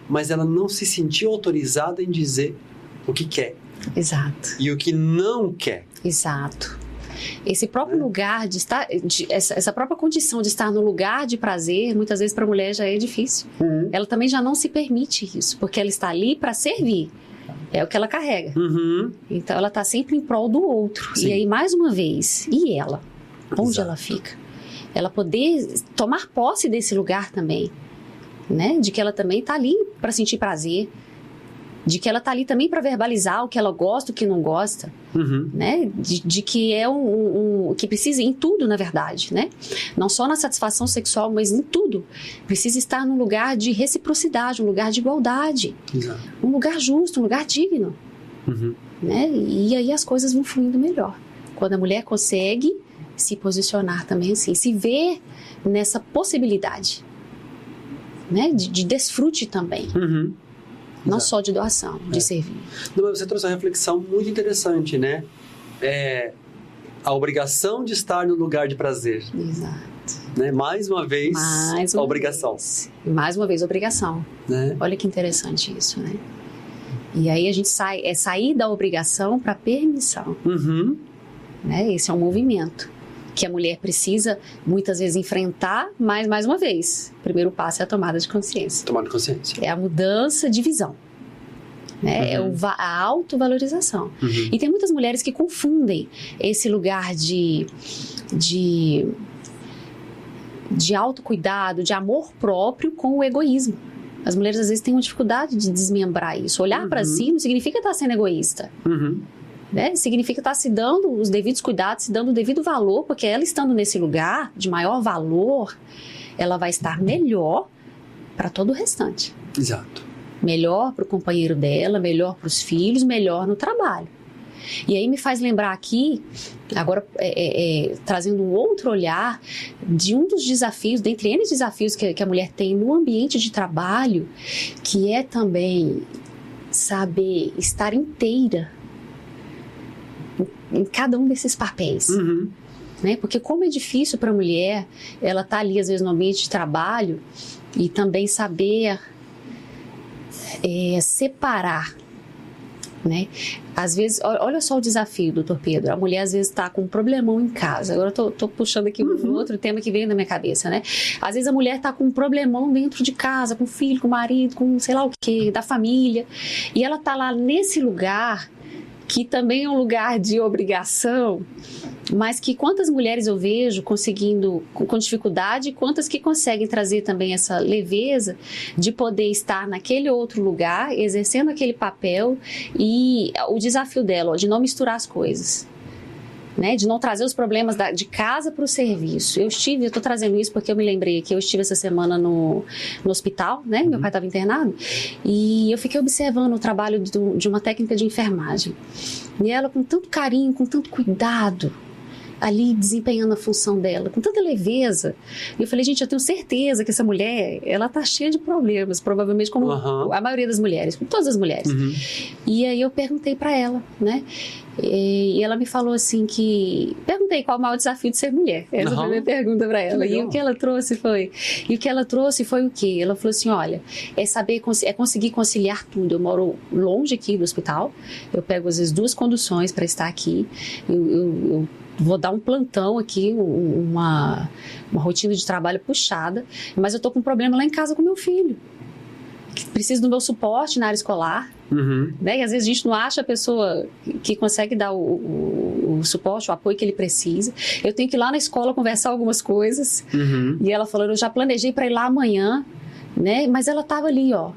Mas ela não se sentiu autorizada em dizer o que quer. Exato. E o que não quer. Exato. Esse próprio lugar de estar, essa própria condição de estar no lugar de prazer, muitas vezes para a mulher já é difícil. Ela também já não se permite isso, porque ela está ali para servir. É o que ela carrega. Então ela está sempre em prol do outro. Sim. E aí, mais uma vez, e ela? Onde Exato. Ela fica? Ela poder tomar posse desse lugar também, né? De que ela também está ali para sentir prazer, de que ela está ali também para verbalizar o que ela gosta, o que não gosta, né? De que é que precisa em tudo, na verdade, né? Não só na satisfação sexual, mas em tudo. Precisa estar num lugar de reciprocidade, um lugar de igualdade, Exato. Um lugar justo, um lugar digno, né? E aí as coisas vão fluindo melhor. Quando a mulher consegue se posicionar também assim, se ver nessa possibilidade, né? De desfrute também. Não Exato. só de doação, de servir. Não, mas você trouxe uma reflexão muito interessante, né? A obrigação de estar no lugar de prazer. Exato. Né? Mais uma vez, a obrigação. Mais uma vez, obrigação. Né? Olha que interessante isso, né? E aí a gente sair da obrigação para permissão. Né? Esse é um movimento que a mulher precisa, muitas vezes, enfrentar, mas, mais uma vez, o primeiro passo é a tomada de consciência. Tomada de consciência. É a mudança de visão. Né? É a autovalorização. E tem muitas mulheres que confundem esse lugar de autocuidado, de amor próprio com o egoísmo. As mulheres, às vezes, têm uma dificuldade de desmembrar isso. Olhar para si não significa estar sendo egoísta. Né? Significa estar se dando os devidos cuidados, se dando o devido valor, porque ela estando nesse lugar de maior valor, ela vai estar melhor para todo o restante. Exato. Melhor para o companheiro dela, melhor para os filhos, melhor no trabalho. E aí me faz lembrar aqui, agora trazendo um outro olhar, de um dos desafios, dentre N desafios que a mulher tem no ambiente de trabalho, que é também saber estar inteira em cada um desses papéis. né? Porque como é difícil para a mulher, ela tá ali às vezes no ambiente de trabalho e também saber separar, né? Às vezes, olha só o desafio, doutor Pedro. A mulher às vezes está com um problemão em casa. Agora eu tô puxando aqui um outro tema que veio na minha cabeça, né? Às vezes a mulher está com um problemão dentro de casa, com o filho, com o marido, com sei lá o quê, da família. E ela tá lá nesse lugar que também é um lugar de obrigação, mas que quantas mulheres eu vejo conseguindo com dificuldade, quantas que conseguem trazer também essa leveza de poder estar naquele outro lugar, exercendo aquele papel, e o desafio dela, de não misturar as coisas, né? De não trazer os problemas de casa para o serviço. Eu estou trazendo isso porque eu me lembrei que eu estive essa semana no hospital, né? Meu pai estava internado, e eu fiquei observando o trabalho de uma técnica de enfermagem. E ela, com tanto carinho, com tanto cuidado, ali desempenhando a função dela, com tanta leveza. E eu falei, gente, eu tenho certeza que essa mulher, ela tá cheia de problemas, provavelmente como a maioria das mulheres, como todas as mulheres. E aí eu perguntei para ela, né? E ela me falou assim que... Perguntei qual é o maior desafio de ser mulher. Essa foi a minha pergunta para ela. E o que ela trouxe foi... o quê? Ela falou assim, olha, é conseguir conciliar tudo. Eu moro longe aqui do hospital. Eu pego, às vezes, 2 conduções para estar aqui. Eu vou dar um plantão aqui, uma rotina de trabalho puxada, mas eu tô com um problema lá em casa com meu filho, que precisa do meu suporte na área escolar, né? E às vezes a gente não acha a pessoa que consegue dar o suporte, o apoio que ele precisa. Eu tenho que ir lá na escola conversar algumas coisas, e ela falou, eu já planejei para ir lá amanhã, né? Mas ela tava ali, ó,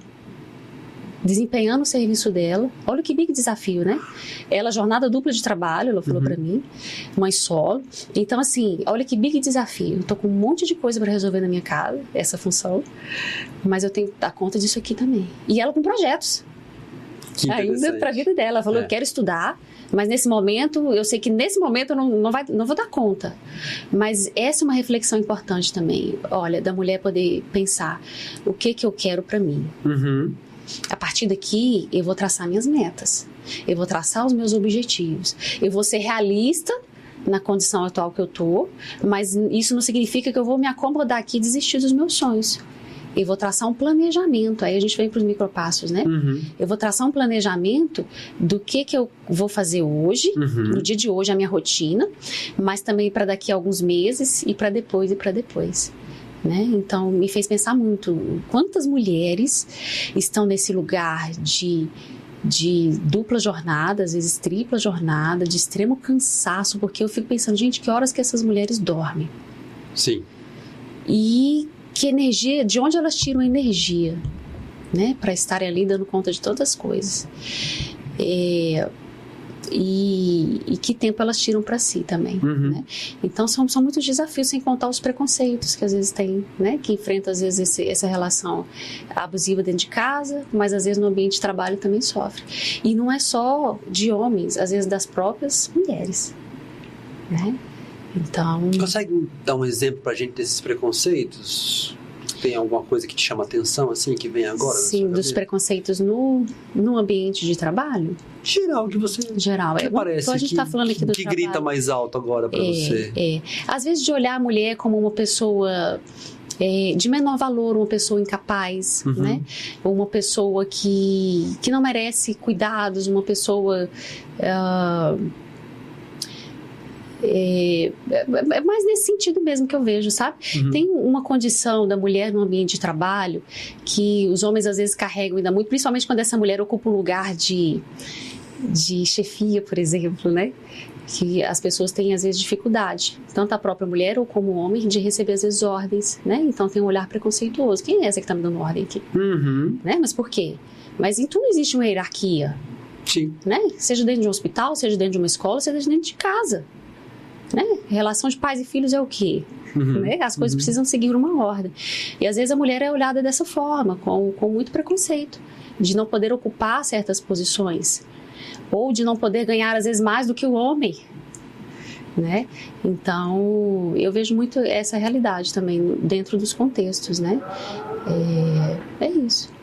desempenhando o serviço dela. Olha que big desafio, né? Ela, jornada dupla de trabalho, ela falou pra mim, mãe solo. Então, assim, olha que big desafio. Eu tô com um monte de coisa pra resolver na minha casa, essa função, mas eu tenho que dar conta disso aqui também. E ela com projetos. Ainda pra vida dela. Ela falou, eu quero estudar, mas nesse momento, eu sei que nesse momento eu não vou dar conta. Mas essa é uma reflexão importante também. Olha, da mulher poder pensar, o que eu quero pra mim? A partir daqui, eu vou traçar minhas metas, eu vou traçar os meus objetivos, eu vou ser realista na condição atual que eu tô, mas isso não significa que eu vou me acomodar aqui e desistir dos meus sonhos. Eu vou traçar um planejamento, aí a gente vem para os micropassos, né? Eu vou traçar um planejamento do que eu vou fazer hoje, no dia de hoje, a minha rotina, mas também para daqui a alguns meses e para depois. Né? Então, me fez pensar muito quantas mulheres estão nesse lugar de dupla jornada, às vezes tripla jornada, de extremo cansaço, porque eu fico pensando, gente, que horas que essas mulheres dormem? Sim. E que energia, de onde elas tiram a energia, né? Para estarem ali dando conta de todas as coisas. E que tempo elas tiram para si também, né? Então são muitos desafios, sem contar os preconceitos que às vezes tem, né? Que enfrenta às vezes essa relação abusiva dentro de casa, mas às vezes no ambiente de trabalho também sofre. E não é só de homens, às vezes das próprias mulheres, né? Então... Consegue dar um exemplo pra gente desses preconceitos? Tem alguma coisa que te chama atenção, assim, que vem agora? Sim, dos preconceitos no ambiente de trabalho? Geral, que você... Geral, que parece então a gente está falando aqui do que trabalho. grita mais alto agora para você. Às vezes de olhar a mulher como uma pessoa... de menor valor, uma pessoa incapaz, né? Uma pessoa que não merece cuidados, uma pessoa... É mais nesse sentido mesmo que eu vejo, sabe? Tem uma condição da mulher no ambiente de trabalho que os homens às vezes carregam ainda muito, principalmente quando essa mulher ocupa um lugar de chefia, por exemplo, né? Que as pessoas têm às vezes dificuldade, tanto a própria mulher ou como o homem, de receber às vezes ordens, né? Então tem um olhar preconceituoso. Quem é essa que tá me dando ordem aqui? Né? Mas por quê? Mas em tudo existe uma hierarquia. Sim. Né? Seja dentro de um hospital, seja dentro de uma escola, seja dentro de casa. Né? Relação de pais e filhos é o quê? Né? As coisas precisam seguir uma ordem. E às vezes a mulher é olhada dessa forma, com muito preconceito, de não poder ocupar certas posições, ou de não poder ganhar às vezes mais do que o homem, né? Então eu vejo muito essa realidade também dentro dos contextos, né? É isso.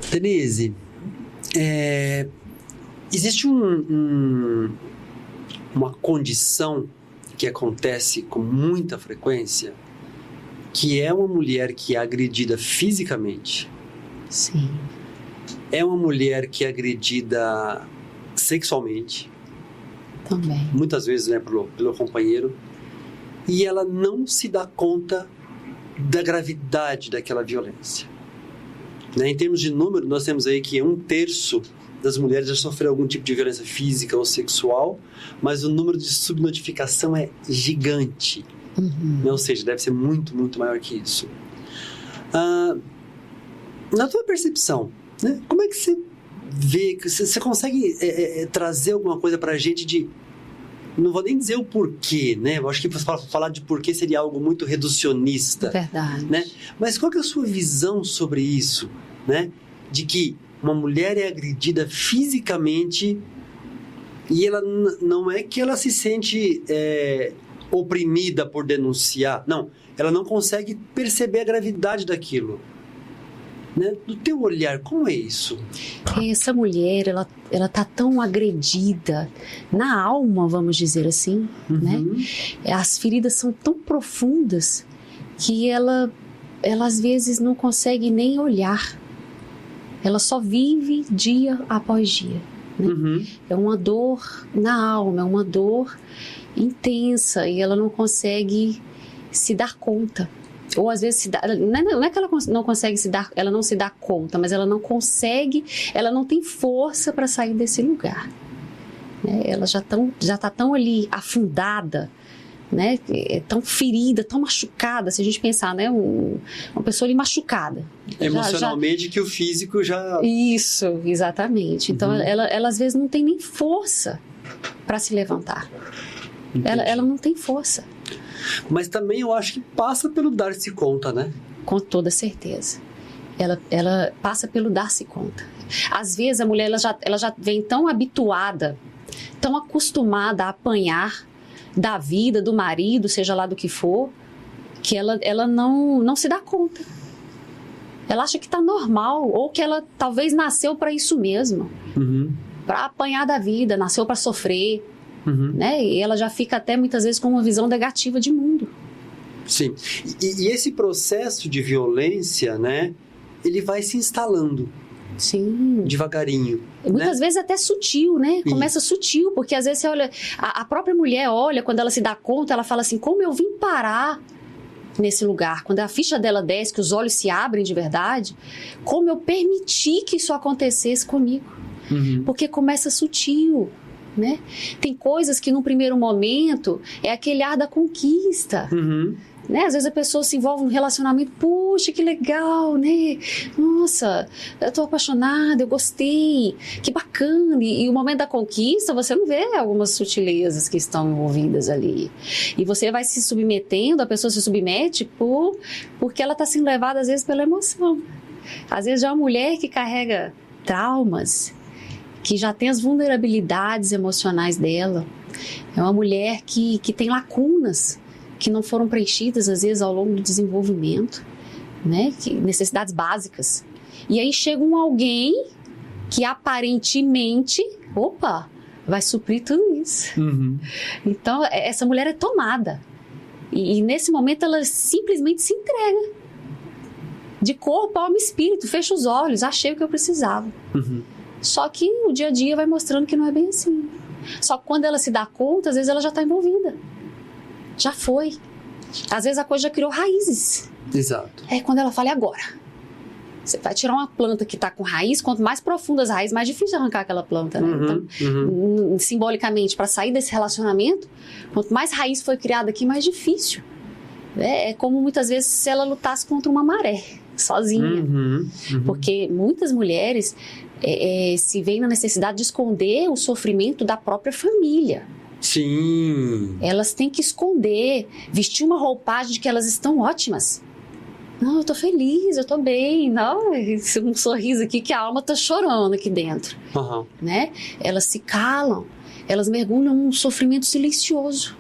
Denise, existe uma condição que acontece com muita frequência, que é uma mulher que é agredida fisicamente. Sim. É uma mulher que é agredida sexualmente. Também. Muitas vezes, né, pelo companheiro. E ela não se dá conta da gravidade daquela violência. Né? Em termos de número, nós temos aí que 1/3 das mulheres já sofreu algum tipo de violência física ou sexual, mas o número de subnotificação é gigante. Ou seja, deve ser muito, muito maior que isso. Na tua percepção, né, como é que você vê, você consegue trazer alguma coisa pra gente de... Não vou nem dizer o porquê, né? Eu acho que falar de porquê seria algo muito reducionista. Verdade. Né? Mas qual que é a sua visão sobre isso, né? De que uma mulher é agredida fisicamente e ela não é que ela se sente oprimida por denunciar. Não, ela não consegue perceber a gravidade daquilo. Né? Do teu olhar, como é isso? Essa mulher, ela tá tão agredida na alma, vamos dizer assim, né? As feridas são tão profundas que ela às vezes não consegue nem olhar. Ela só vive dia após dia. Né? É uma dor na alma, é uma dor intensa e ela não consegue se dar conta. Ou às vezes não é que ela não consegue ela não se dá conta, mas ela não consegue, ela não tem força para sair desse lugar. Né? Ela já está tão ali afundada, né? Tão ferida, tão machucada, se a gente pensar, né? Uma pessoa ali machucada. Emocionalmente que o físico já... Isso, exatamente. Então ela às vezes não tem nem força para se levantar. Ela não tem força. Mas também eu acho que passa pelo dar-se conta, né? Com toda certeza. Ela passa pelo dar-se conta. Às vezes a mulher ela já vem tão habituada, tão acostumada a apanhar da vida, do marido, seja lá do que for, que ela não se dá conta. Ela acha que está normal, ou que ela talvez nasceu para isso mesmo. Para apanhar da vida, nasceu para sofrer. Né? E ela já fica até muitas vezes com uma visão negativa de mundo. Sim. E esse processo de violência, né, ele vai se instalando. Sim. Devagarinho. Muitas vezes até sutil, né? Começa sutil, porque às vezes você olha, a própria mulher olha, quando ela se dá conta, ela fala assim, como eu vim parar nesse lugar? Quando a ficha dela desce, que os olhos se abrem de verdade, como eu permiti que isso acontecesse comigo? Porque começa sutil. Né? Tem coisas que no primeiro momento é aquele ar da conquista. Né? Às vezes a pessoa se envolve num relacionamento, puxa, que legal, né? Nossa, eu tô apaixonada, eu gostei, que bacana. E o momento da conquista, você não vê algumas sutilezas que estão envolvidas ali. E você vai se submetendo, a pessoa se submete porque ela está sendo levada às vezes pela emoção. Às vezes é uma mulher que carrega traumas, que já tem as vulnerabilidades emocionais dela. É uma mulher que tem lacunas que não foram preenchidas, às vezes, ao longo do desenvolvimento, né? Necessidades básicas. E aí chega alguém que aparentemente, vai suprir tudo isso. Então, essa mulher é tomada. E nesse momento ela simplesmente se entrega. De corpo, alma e espírito. Fecha os olhos, achei o que eu precisava. Só que o dia a dia vai mostrando que não é bem assim. Só que quando ela se dá conta, às vezes ela já está envolvida. Já foi. Às vezes a coisa já criou raízes. Exato. É quando ela fala, agora? Você vai tirar uma planta que está com raiz, quanto mais profundas as raízes, mais difícil arrancar aquela planta, né? Então, simbolicamente, para sair desse relacionamento, quanto mais raiz foi criada aqui, mais difícil. É como muitas vezes se ela lutasse contra uma maré, sozinha. Porque muitas mulheres se veem na necessidade de esconder o sofrimento da própria família. Sim. Elas têm que esconder, vestir uma roupagem de que elas estão ótimas. Não, eu tô feliz, eu tô bem. Não, um sorriso aqui que a alma tá chorando aqui dentro. Né? Elas se calam, elas mergulham num sofrimento silencioso.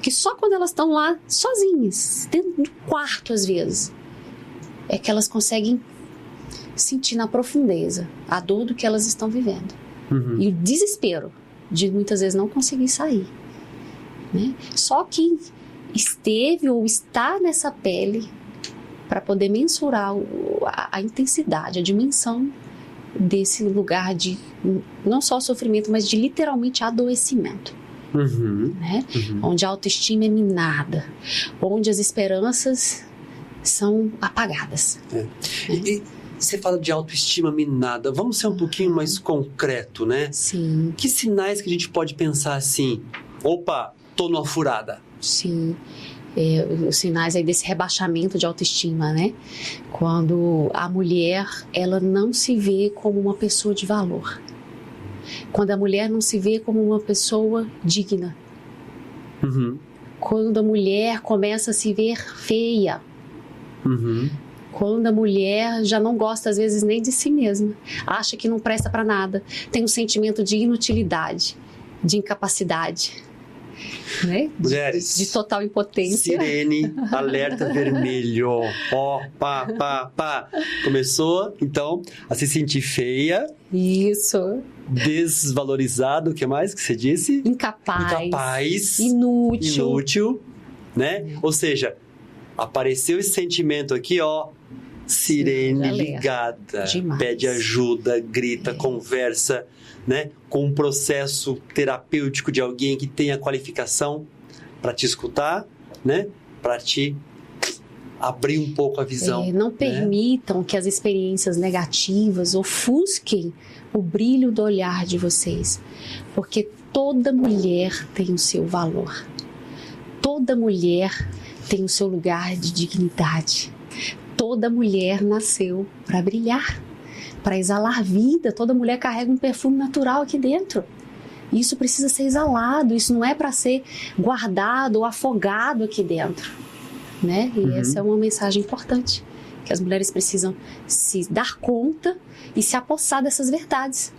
Que só quando elas estão lá sozinhas, dentro do quarto às vezes, é que elas conseguem sentir na profundeza a dor do que elas estão vivendo. E o desespero de muitas vezes não conseguir sair. né? Só quem esteve ou está nessa pele para poder mensurar a intensidade, a dimensão desse lugar de não só sofrimento, mas de literalmente adoecimento. Né? Onde a autoestima é minada, onde as esperanças são apagadas. E você fala de autoestima minada, vamos ser um pouquinho mais concreto, né? Sim. Que sinais que a gente pode pensar assim, opa, tô numa furada? Sim. Os sinais aí desse rebaixamento de autoestima, né? Quando a mulher, ela não se vê como uma pessoa de valor. Quando a mulher não se vê como uma pessoa digna. Quando a mulher começa a se ver feia. Quando a mulher já não gosta, às vezes, nem de si mesma. Acha que não presta para nada. Tem um sentimento de inutilidade, de incapacidade. Né? Mulheres, de total impotência. Sirene, alerta vermelho. Ó, pá. Começou, então, a se sentir feia. Isso. Desvalorizado, o que mais que você disse? Incapaz. Inútil. Né? Ou seja, apareceu esse sentimento aqui, ó. Sirene ligada. Demais. Pede ajuda, grita, conversa, né? Com um processo terapêutico de alguém que tenha qualificação para te escutar, né? Para te abrir um pouco a visão. Não permitam que as experiências negativas ofusquem o brilho do olhar de vocês, porque toda mulher tem o seu valor. Toda mulher tem o seu lugar de dignidade. Toda mulher nasceu para brilhar, para exalar vida. Toda mulher carrega um perfume natural aqui dentro. Isso precisa ser exalado, isso não é para ser guardado ou afogado aqui dentro, né? E essa é uma mensagem importante, que as mulheres precisam se dar conta e se apossar dessas verdades,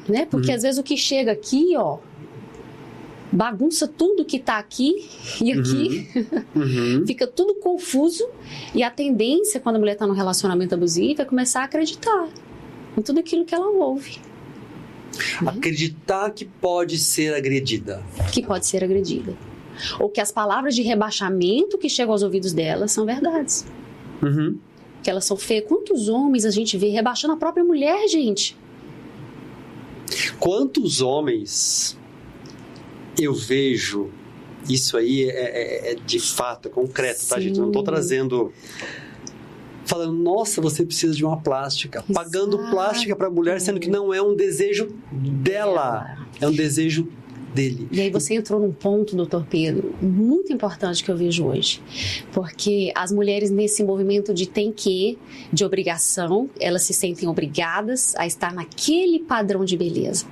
né? Porque às vezes o que chega aqui, ó, bagunça tudo que tá aqui e aqui, fica tudo confuso, e a tendência quando a mulher tá num relacionamento abusivo é começar a acreditar em tudo aquilo que ela ouve. Acreditar que pode ser agredida. Que pode ser agredida. Ou que as palavras de rebaixamento que chegam aos ouvidos dela são verdades. Que elas são feias. Quantos homens a gente vê rebaixando a própria mulher, gente? Quantos homens eu vejo, isso aí é de fato, é concreto, tá, gente? Não estou trazendo, falando, nossa, você precisa de uma plástica. Exato. Pagando plástica para a mulher, sendo que não é um desejo dela, é um desejo dele. E aí você entrou num ponto, doutor Pedro, muito importante que eu vejo hoje. Porque as mulheres nesse movimento de tem que, de obrigação, elas se sentem obrigadas a estar naquele padrão de beleza.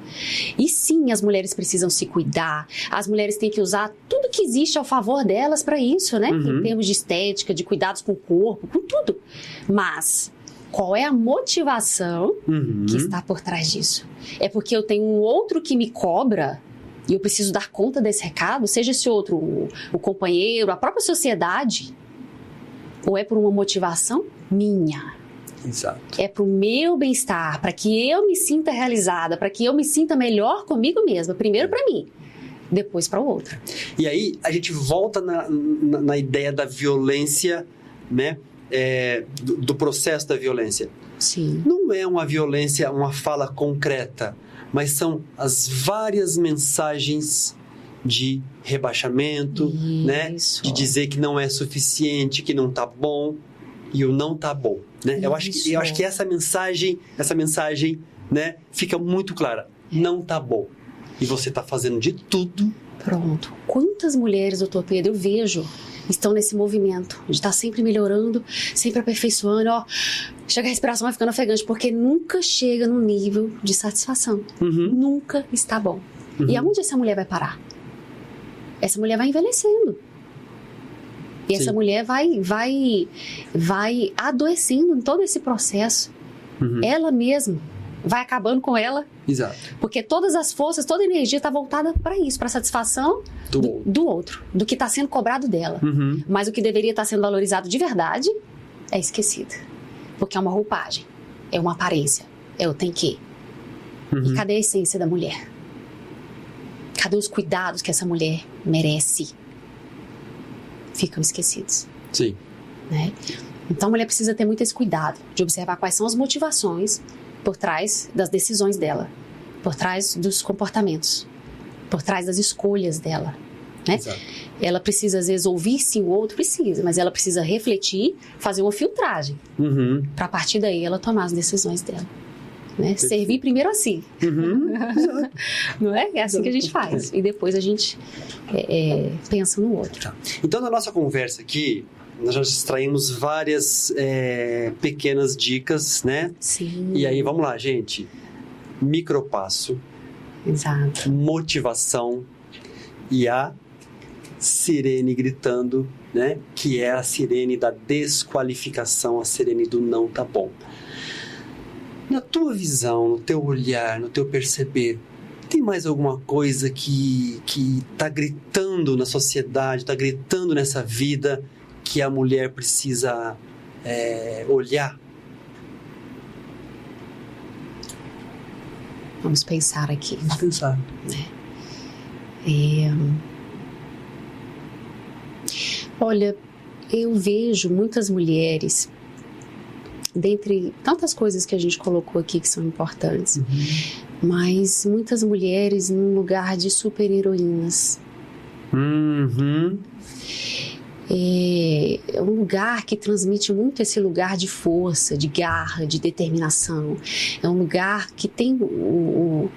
E sim, as mulheres precisam se cuidar, as mulheres têm que usar tudo que existe ao favor delas para isso, né? Em termos de estética, de cuidados com o corpo, com tudo. Mas qual é a motivação que está por trás disso? É porque eu tenho um outro que me cobra e eu preciso dar conta desse recado, seja esse outro, o companheiro, a própria sociedade, ou é por uma motivação minha? Exato. É para o meu bem-estar, para que eu me sinta realizada, para que eu me sinta melhor comigo mesma, primeiro para mim, depois para o outro. E aí a gente volta na ideia da violência, né? Do processo da violência. Sim. Não é uma violência, uma fala concreta, mas são as várias mensagens de rebaixamento, né? De dizer que não é suficiente, que não tá bom, e o não tá bom, né? Eu acho que essa mensagem, né, fica muito clara. Não tá bom. E você tá fazendo de tudo. Pronto. Quantas mulheres, doutor Pedro, eu vejo, estão nesse movimento de estar sempre melhorando, sempre aperfeiçoando, ó, chega a respiração vai ficando ofegante, porque nunca chega no nível de satisfação. Nunca está bom. E aonde essa mulher vai parar? Essa mulher vai envelhecendo. E essa mulher vai adoecendo em todo esse processo. Ela mesma vai acabando com ela. Exato. Porque todas as forças, toda a energia está voltada para isso, para a satisfação do outro, do que está sendo cobrado dela. Mas o que deveria estar sendo valorizado de verdade é esquecido. Porque é uma roupagem, é uma aparência, é o tem que. E cadê a essência da mulher? Cadê os cuidados que essa mulher merece? Ficam esquecidos. Sim. Né? Então, a mulher precisa ter muito esse cuidado de observar quais são as motivações por trás das decisões dela, por trás dos comportamentos, por trás das escolhas dela. Né? Exato. Ela precisa, às vezes, ouvir sim o outro, precisa, mas ela precisa refletir, fazer uma filtragem, para a partir daí ela tomar as decisões dela. Né? Servir primeiro a si. Não é? É assim que a gente faz. E depois a gente pensa no outro. Tá. Então, na nossa conversa aqui, nós já extraímos várias pequenas dicas, né? Sim. E aí, vamos lá, gente. Micropasso. Exato. Motivação. E a sirene gritando, né? Que é a sirene da desqualificação, a sirene do não tá bom. Na tua visão, no teu olhar, no teu perceber, tem mais alguma coisa que tá gritando na sociedade, tá gritando nessa vida que a mulher precisa olhar? Vamos pensar aqui. Vamos pensar. Olha, eu vejo muitas mulheres, dentre tantas coisas que a gente colocou aqui que são importantes, mas muitas mulheres num lugar de super-heroínas. É um lugar que transmite muito esse lugar de força, de garra, de determinação. É um lugar que tem o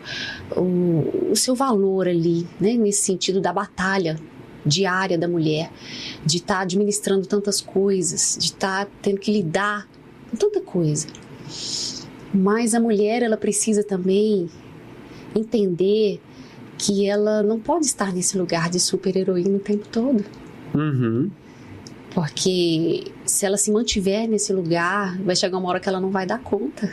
seu valor ali, né? Nesse sentido da batalha diária da mulher, de estar administrando tantas coisas, de estar tendo que lidar com tanta coisa. Mas a mulher, ela precisa também entender que ela não pode estar nesse lugar de super-heroína o tempo todo. Porque se ela se mantiver nesse lugar, vai chegar uma hora que ela não vai dar conta,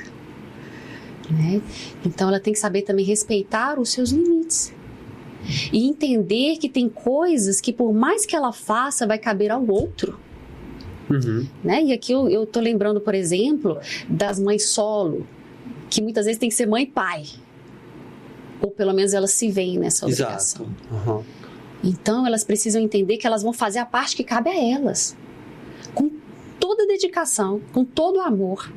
né? Então ela tem que saber também respeitar os seus limites e entender que tem coisas que por mais que ela faça, vai caber ao outro. Né? E aqui eu tô lembrando, por exemplo, das mães solo, que muitas vezes tem que ser mãe e pai, ou pelo menos elas se veem nessa obrigação. Exato. Então, elas precisam entender que elas vão fazer a parte que cabe a elas, com toda a dedicação, com todo o amor,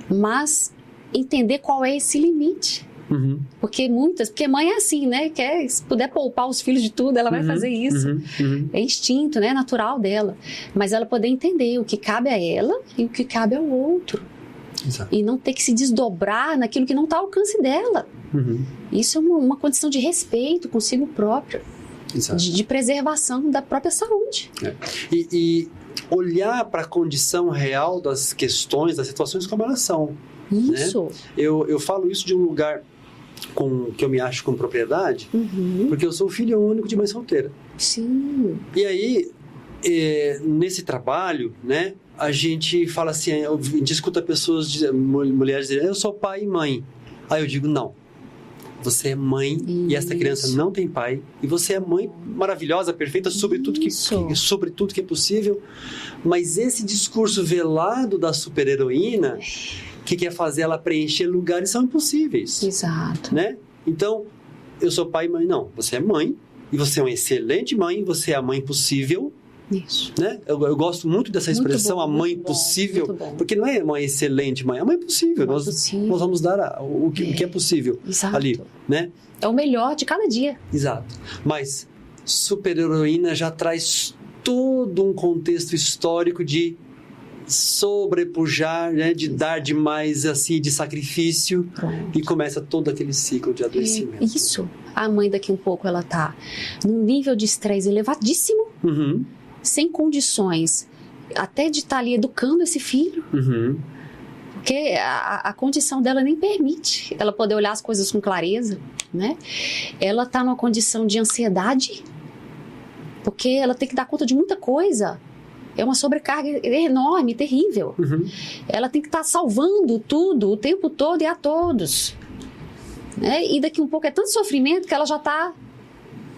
mas entender qual é esse limite. Porque mãe é assim, né? Se puder poupar os filhos de tudo, ela vai fazer isso. É instinto, né? Natural dela. Mas ela poder entender o que cabe a ela e o que cabe ao outro. Exato. E não ter que se desdobrar naquilo que não está ao alcance dela. Isso é uma condição de respeito consigo próprio. De preservação da própria saúde. E olhar para a condição real das questões, das situações como elas são. Isso. Né? Eu falo isso de um lugar que eu me acho com propriedade, porque eu sou filho único de mãe solteira. Sim. E aí, nesse trabalho, né, a gente fala assim, a gente escuta mulheres dizendo, eu sou pai e mãe. Aí eu digo, não. Você é mãe e essa criança não tem pai. E você é mãe maravilhosa, perfeita, sobre tudo que é possível. Mas esse discurso velado da super-heroína, que quer fazer ela preencher lugares, são impossíveis. Exato. Né? Então, eu sou pai e mãe. Não, você é mãe. E você é uma excelente mãe. Você é a mãe possível. Isso. Né? Eu gosto muito dessa expressão, bom, a mãe muito possível, bom, muito bom. Porque não é uma excelente mãe, é a mãe possível. Nós vamos dar o que é possível. Exato. Ali, né? É o melhor de cada dia. Exato. Mas super-heroína já traz todo um contexto histórico de sobrepujar, né? De dar demais, assim, de sacrifício. Pronto. E começa todo aquele ciclo de adoecimento. Isso. A mãe daqui um pouco, ela tá num nível de estresse elevadíssimo, sem condições até de estar ali educando esse filho, porque a condição dela nem permite ela poder olhar as coisas com clareza, né? Ela está numa condição de ansiedade, porque ela tem que dar conta de muita coisa. É uma sobrecarga enorme, terrível. Ela tem que estar salvando tudo o tempo todo e a todos, né? E daqui um pouco é tanto sofrimento que ela já está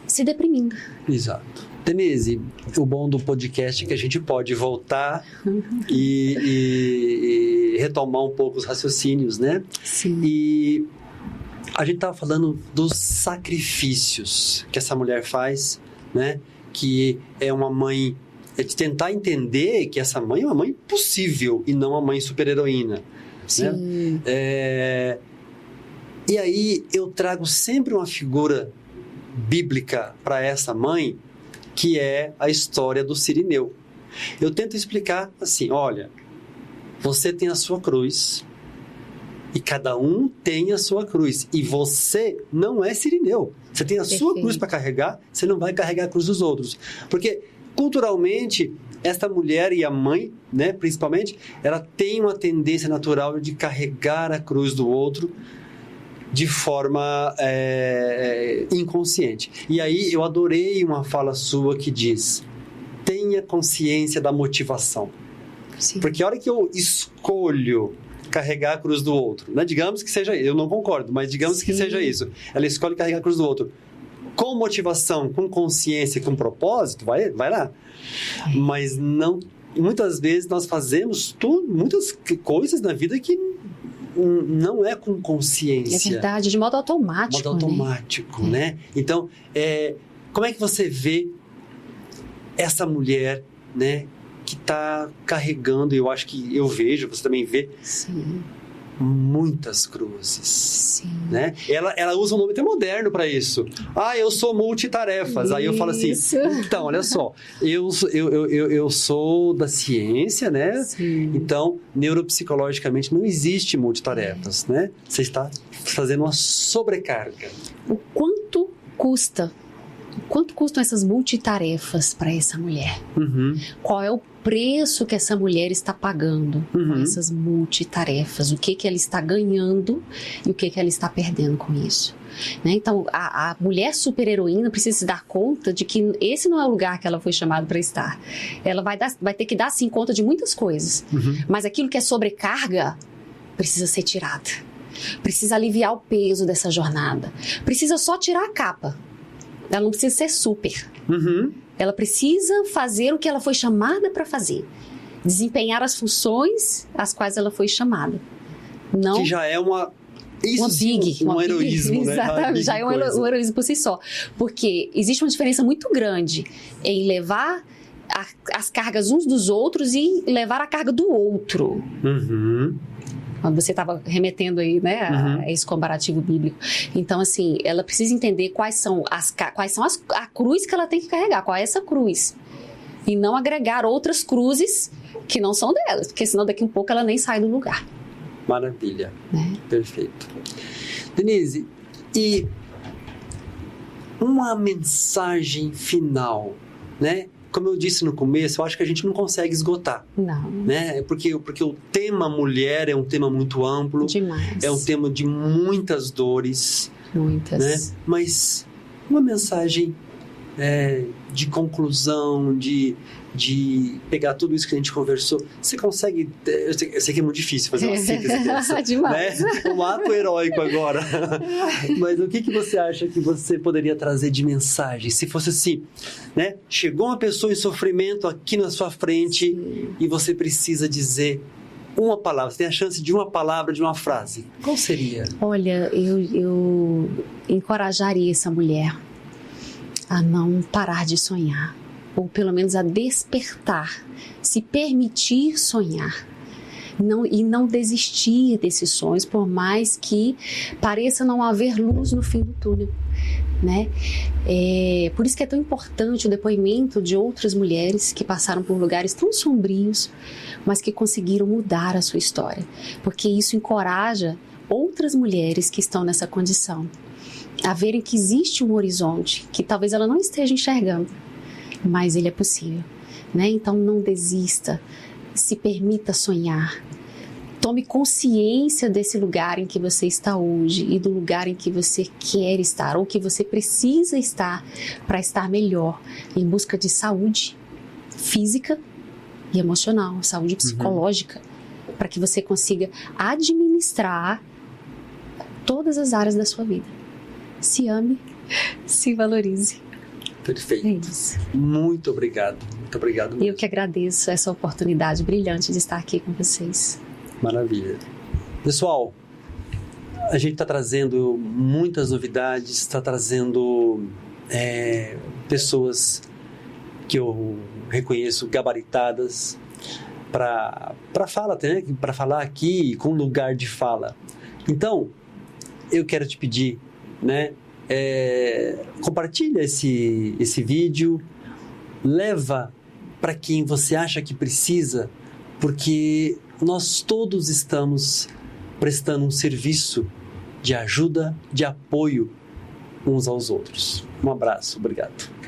se deprimindo. Exato. Denise, o bom do podcast é que a gente pode voltar e retomar um pouco os raciocínios, né? Sim. E a gente estava falando dos sacrifícios que essa mulher faz, né? Que é uma mãe, é de tentar entender que essa mãe é uma mãe possível e não uma mãe super-heroína. Sim. Né? E aí eu trago sempre uma figura bíblica para essa mãe, que é a história do Cirineu. Eu tento explicar assim, olha, você tem a sua cruz e cada um tem a sua cruz e você não é Cirineu. Você tem a sua cruz para carregar, você não vai carregar a cruz dos outros. Porque culturalmente, esta mulher e a mãe, né, principalmente, ela tem uma tendência natural de carregar a cruz do outro de forma inconsciente. E aí eu adorei uma fala sua que diz: tenha consciência da motivação. Sim. Porque a hora que eu escolho carregar a cruz do outro, né? Digamos que seja, eu não concordo, mas digamos que seja isso. Ela escolhe carregar a cruz do outro com motivação, com consciência, com propósito, vai lá. Mas não, muitas vezes nós fazemos muitas coisas na vida que não é com consciência. É verdade, de modo automático. Modo automático, né? Então, como é que você vê essa mulher, né, que está carregando, eu acho que eu vejo, você também vê, sim, muitas cruzes. Sim. Né? Ela usa um nome até moderno para isso. Eu sou multitarefas. Isso. Aí eu falo assim, então, olha só, eu sou da ciência, né? Sim. Então, neuropsicologicamente não existe multitarefas, né? Você está fazendo uma sobrecarga. O quanto custa? Quanto custam essas multitarefas para essa mulher? Uhum. Qual é o preço que essa mulher está pagando com essas multitarefas? O que ela está ganhando e o que ela está perdendo com isso? Né? Então, a mulher super-heroína precisa se dar conta de que esse não é o lugar que ela foi chamada para estar. Ela vai ter que dar, sim, conta de muitas coisas. Mas aquilo que é sobrecarga precisa ser tirado. Precisa aliviar o peso dessa jornada. Precisa só tirar a capa. Ela não precisa ser super. Ela precisa fazer o que ela foi chamada para fazer. Desempenhar as funções às quais ela foi chamada. Não, que já é um heroísmo, né? Exatamente, já é um heroísmo por si só. Porque existe uma diferença muito grande em levar as cargas uns dos outros e levar a carga do outro. Quando você estava remetendo aí, né, a esse comparativo bíblico. Então, assim, ela precisa entender quais são a cruz que ela tem que carregar, qual é essa cruz. E não agregar outras cruzes que não são delas, porque senão daqui a um pouco ela nem sai do lugar. Maravilha. Perfeito. Denise, e uma mensagem final, né? Como eu disse no começo, eu acho que a gente não consegue esgotar. Não. Né? Porque o tema mulher é um tema muito amplo. Demais. É um tema de muitas dores. Muitas. Né? Mas uma mensagem de conclusão, de pegar tudo isso que a gente conversou. Você consegue... Eu sei que é muito difícil fazer uma síntese dessa. Demais. Né? Um ato heróico agora. Mas o que você acha que você poderia trazer de mensagem? Se fosse assim, né? Chegou uma pessoa em sofrimento aqui na sua frente e você precisa dizer uma palavra. Você tem a chance de uma palavra, de uma frase. Qual seria? Olha, eu encorajaria essa mulher a não parar de sonhar. Ou pelo menos a despertar, se permitir sonhar e não desistir desses sonhos, por mais que pareça não haver luz no fim do túnel, né? Por isso que é tão importante o depoimento de outras mulheres que passaram por lugares tão sombrios, mas que conseguiram mudar a sua história, porque isso encoraja outras mulheres que estão nessa condição a verem que existe um horizonte que talvez ela não esteja enxergando, mas ele é possível, né? Então não desista, se permita sonhar, tome consciência desse lugar em que você está hoje e do lugar em que você quer estar ou que você precisa estar para estar melhor, em busca de saúde física e emocional, saúde psicológica, para que você consiga administrar todas as áreas da sua vida. Se ame, se valorize. Perfeito. É isso. Muito obrigado. Muito obrigado mesmo. Eu que agradeço essa oportunidade brilhante de estar aqui com vocês. Maravilha. Pessoal, A gente está trazendo muitas novidades, está trazendo pessoas que eu reconheço gabaritadas para falar aqui com lugar de fala. Então, eu quero te pedir, né? Compartilha esse vídeo, leva para quem você acha que precisa, porque nós todos estamos prestando um serviço de ajuda, de apoio uns aos outros. Um abraço, obrigado.